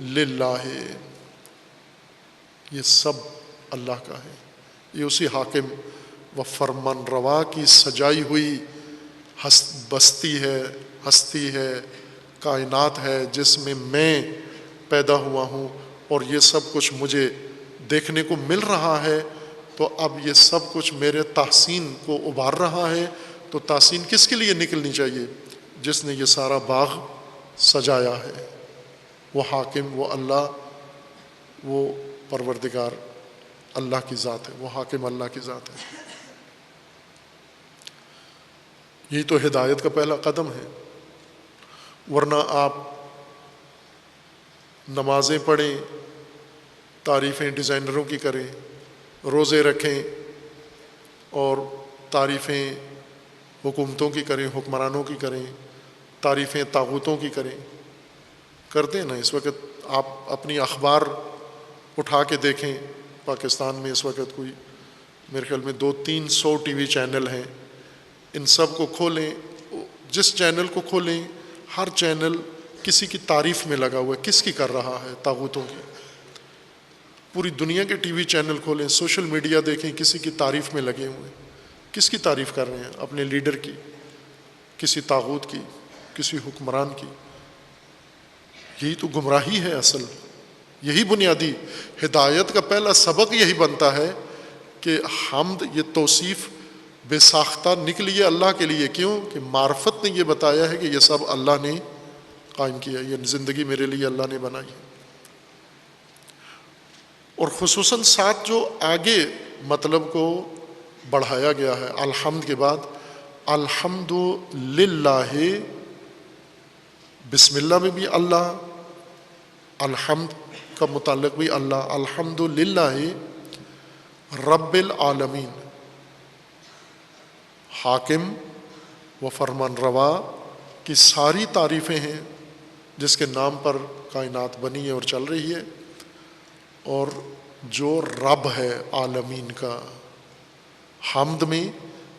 Speaker 1: للہ، یہ سب اللہ کا ہے. یہ اسی حاکم و فرمان روا کی سجائی ہوئی بستی ہے، ہستی ہے، کائنات ہے، جس میں پیدا ہوا ہوں، اور یہ سب کچھ مجھے دیکھنے کو مل رہا ہے. تو اب یہ سب کچھ میرے تحسین کو ابھار رہا ہے. تو تحسین کس کے لیے نکلنی چاہیے؟ جس نے یہ سارا باغ سجایا ہے، وہ حاکم، وہ اللہ، وہ پروردگار. اللہ کی ذات ہے، وہ حاکم اللہ کی ذات ہے۔ یہی تو ہدایت کا پہلا قدم ہے، ورنہ آپ نمازیں پڑھیں، تعریفیں ڈیزائنروں کی کریں، روزے رکھیں اور تعریفیں حکومتوں کی کریں، حکمرانوں کی کریں، تعریفیں طاغوتوں کی کریں، کرتے ہیں نا۔ اس وقت آپ اپنی اخبار اٹھا کے دیکھیں، پاکستان میں اس وقت کوئی میرے خیال میں 200-300 ٹی وی چینل ہیں، ان سب کو کھولیں، جس چینل کو کھولیں ہر چینل کسی کی تعریف میں لگا ہوا ہے۔ کس کی کر رہا ہے؟ طاغوتوں کی۔ پوری دنیا کے ٹی وی چینل کھولیں، سوشل میڈیا دیکھیں، کسی کی تعریف میں لگے ہوئے ہیں۔ کس کی تعریف کر رہے ہیں؟ اپنے لیڈر کی، کسی طاغوت کی، کسی حکمران کی۔ یہی تو گمراہی ہے اصل، یہی بنیادی ہدایت کا پہلا سبق یہی بنتا ہے کہ حمد، یہ توصیف بے ساختہ نکلی ہے اللہ کے لیے۔ کیوں؟ کہ معرفت نے یہ بتایا ہے کہ یہ سب اللہ نے قائم کیا، یہ زندگی میرے لیے اللہ نے بنائی ہے۔ اور خصوصاً ساتھ جو آگے مطلب کو بڑھایا گیا ہے الحمد کے بعد، الحمد للہ، بسم اللہ میں بھی اللہ، الحمد کا متعلق بھی اللہ، الحمد للہ رب العالمین، حاکم و فرمان روا کی ساری تعریفیں ہیں جس کے نام پر کائنات بنی ہے اور چل رہی ہے، اور جو رب ہے عالمین کا۔ حمد میں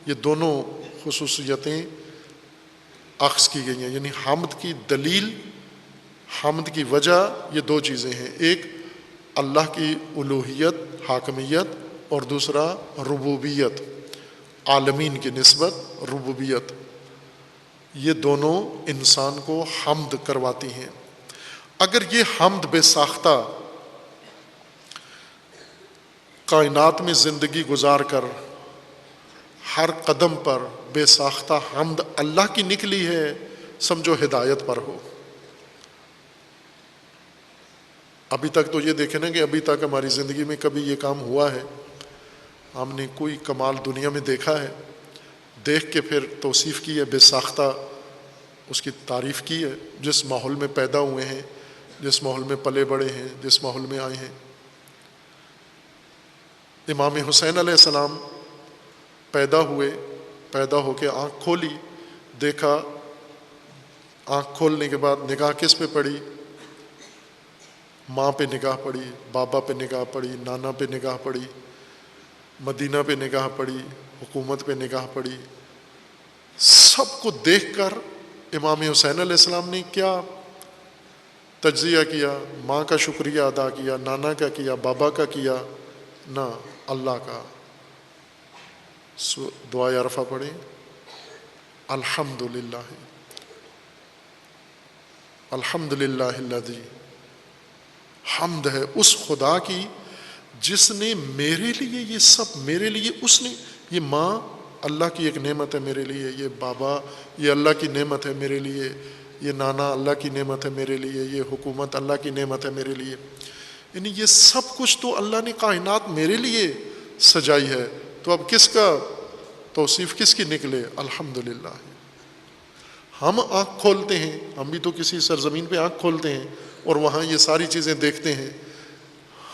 Speaker 1: یہ دونوں خصوصیتیں اخذ کی گئی ہیں، یعنی حمد کی دلیل، حمد کی وجہ یہ دو چیزیں ہیں، ایک اللہ کی الوہیت، حاکمیت، اور دوسرا ربوبیت، عالمین کی نسبت ربوبیت۔ یہ دونوں انسان کو حمد کرواتی ہیں۔ اگر یہ حمد بے ساختہ کائنات میں زندگی گزار کر ہر قدم پر بے ساختہ حمد اللہ کی نکلی ہے، سمجھو ہدایت پر ہو۔ ابھی تک تو یہ دیکھیں نا کہ ابھی تک ہماری زندگی میں کبھی یہ کام ہوا ہے؟ ہم نے کوئی کمال دنیا میں دیکھا ہے؟ دیکھ کے پھر توصیف کی ہے، بے ساختہ اس کی تعریف کی ہے، جس ماحول میں پیدا ہوئے ہیں، جس ماحول میں پلے بڑے ہیں، جس ماحول میں آئے ہیں۔ امام حسین علیہ السلام پیدا ہوئے، پیدا ہو کے آنکھ کھولی، دیکھا، آنکھ کھولنے کے بعد نگاہ کس پہ پڑی؟ ماں پہ نگاہ پڑی، بابا پہ نگاہ پڑی، نانا پہ نگاہ پڑی، مدینہ پہ نگاہ پڑی، حکومت پہ نگاہ پڑی۔ سب کو دیکھ کر امام حسین علیہ السلام نے کیا تجزیہ کیا؟ ماں کا شکریہ ادا کیا، نانا کا کیا، بابا کا کیا؟ نہ، اللہ کا۔ دعائے عرفہ پڑھیں، الحمدللہ، الحمدللہ الذی، حمد ہے اس خدا کی جس نے میرے لیے یہ سب، میرے لیے اس نے، یہ ماں اللہ کی ایک نعمت ہے میرے لیے، یہ بابا یہ اللہ کی نعمت ہے میرے لیے، یہ نانا اللہ کی نعمت ہے میرے لیے، یہ حکومت اللہ کی نعمت ہے میرے لیے، یعنی یہ سب کچھ تو اللہ نے کائنات میرے لیے سجائی ہے۔ تو اب کس کا توصیف کس کی نکلے؟ الحمدللہ۔ ہم آنکھ کھولتے ہیں، ہم بھی تو کسی سرزمین پہ آنکھ کھولتے ہیں اور وہاں یہ ساری چیزیں دیکھتے ہیں،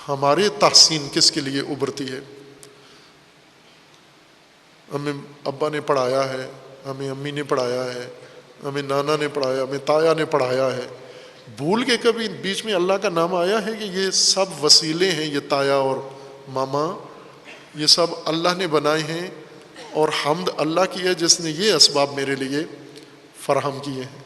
Speaker 1: ہمارے تحسین کس کے لیے ابھرتی ہے؟ ہمیں ابا نے پڑھایا ہے، ہمیں امی نے پڑھایا ہے، ہمیں نانا نے پڑھایا، ہمیں تایا نے پڑھایا ہے، بھول کے کبھی بیچ میں اللہ کا نام آیا ہے کہ یہ سب وسیلے ہیں، یہ تایا اور ماما یہ سب اللہ نے بنائے ہیں، اور حمد اللہ کی ہے جس نے یہ اسباب میرے لیے فراہم کیے ہیں۔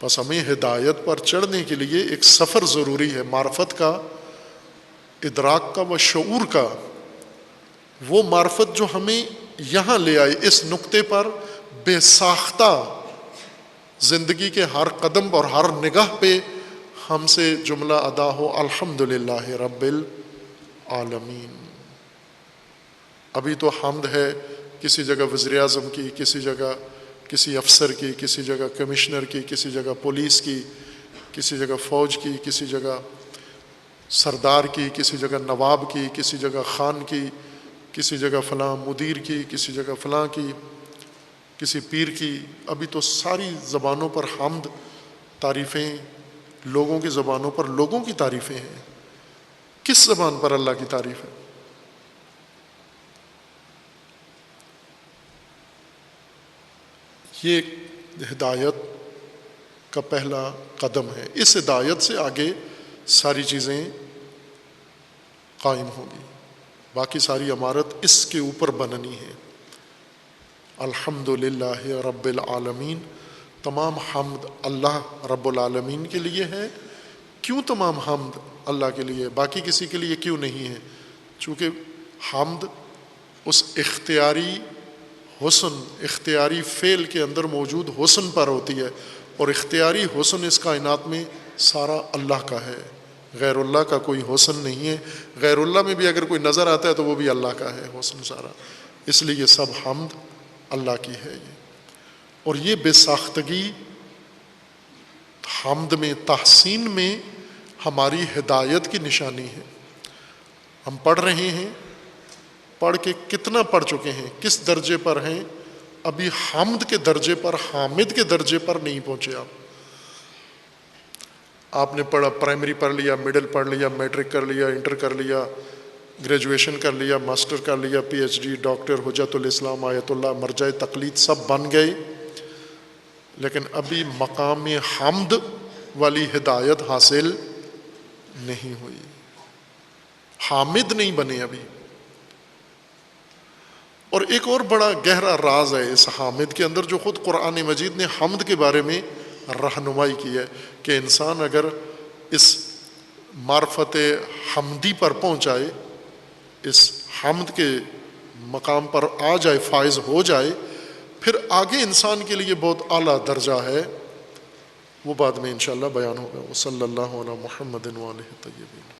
Speaker 1: بس ہمیں ہدایت پر چڑھنے کے لیے ایک سفر ضروری ہے، معرفت کا، ادراک کا و شعور کا۔ وہ معرفت جو ہمیں یہاں لے آئے اس نقطے پر بے ساختہ زندگی کے ہر قدم اور ہر نگاہ پہ ہم سے جملہ ادا ہو، الحمدللہ رب العالمین۔ ابھی تو حمد ہے کسی جگہ وزیر اعظم کی، کسی جگہ کسی افسر کی، کسی جگہ کمشنر کی، کسی جگہ پولیس کی، کسی جگہ فوج کی، کسی جگہ سردار کی، کسی جگہ نواب کی، کسی جگہ خان کی، کسی جگہ فلاں مدیر کی، کسی جگہ فلاں کی، کسی پیر کی. ابھی تو ساری زبانوں پر حمد، تعریفیں، لوگوں کی زبانوں پر لوگوں کی تعریفیں ہیں. کس زبان پر اللہ کی تعریف ہے؟ یہ ہدایت کا پہلا قدم ہے. اس ہدایت سے آگے ساری چیزیں قائم ہوگی، باقی ساری عمارت اس کے اوپر بننی ہے. الحمدللہ رب العالمین. تمام حمد اللہ رب العالمین کے لیے ہے. کیوں تمام حمد اللہ کے لیے، باقی کسی کے لیے کیوں نہیں ہے؟ چونکہ حمد اس اختیاری حسن، اختیاری فعل کے اندر موجود حسن پر ہوتی ہے، اور اختیاری حسن اس کائنات میں سارا اللہ کا ہے، غیر اللہ کا کوئی حسن نہیں ہے. غیر اللہ میں بھی اگر کوئی نظر آتا ہے تو وہ بھی اللہ کا ہے حسن سارا. اس لیے یہ سب حمد اللہ کی ہے. اور یہ بے ساختگی حمد میں، تحسین میں ہماری ہدایت کی نشانی ہے. ہم پڑھ رہے ہیں، پڑھ کے کتنا پڑھ چکے ہیں، کس درجے پر ہیں؟ ابھی حمد کے درجے پر، حامد کے درجے پر نہیں پہنچے. آپ نے پڑھا، پرائمری پڑھ لیا، مڈل پڑھ لیا، میٹرک کر لیا، انٹر کر لیا، گریجویشن کر لیا، ماسٹر کر لیا، پی ایچ ڈی، ڈاکٹر، حجت الاسلام، آیت اللہ، مرجع تقلید سب بن گئے، لیکن ابھی مقام حمد والی ہدایت حاصل نہیں ہوئی. حامد نہیں بنے ابھی. اور ایک اور بڑا گہرا راز ہے اس حامد کے اندر، جو خود قرآن مجید نے حمد کے بارے میں رہنمائی کی ہے، کہ انسان اگر اس معرفت حمدی پر پہنچ جائے، اس حمد کے مقام پر آ جائے، فائز ہو جائے، پھر آگے انسان کے لیے بہت اعلیٰ درجہ ہے. وہ بعد میں انشاءاللہ بیان ہوگا. صلی اللہ علیہ محمد و آلہ طیبین.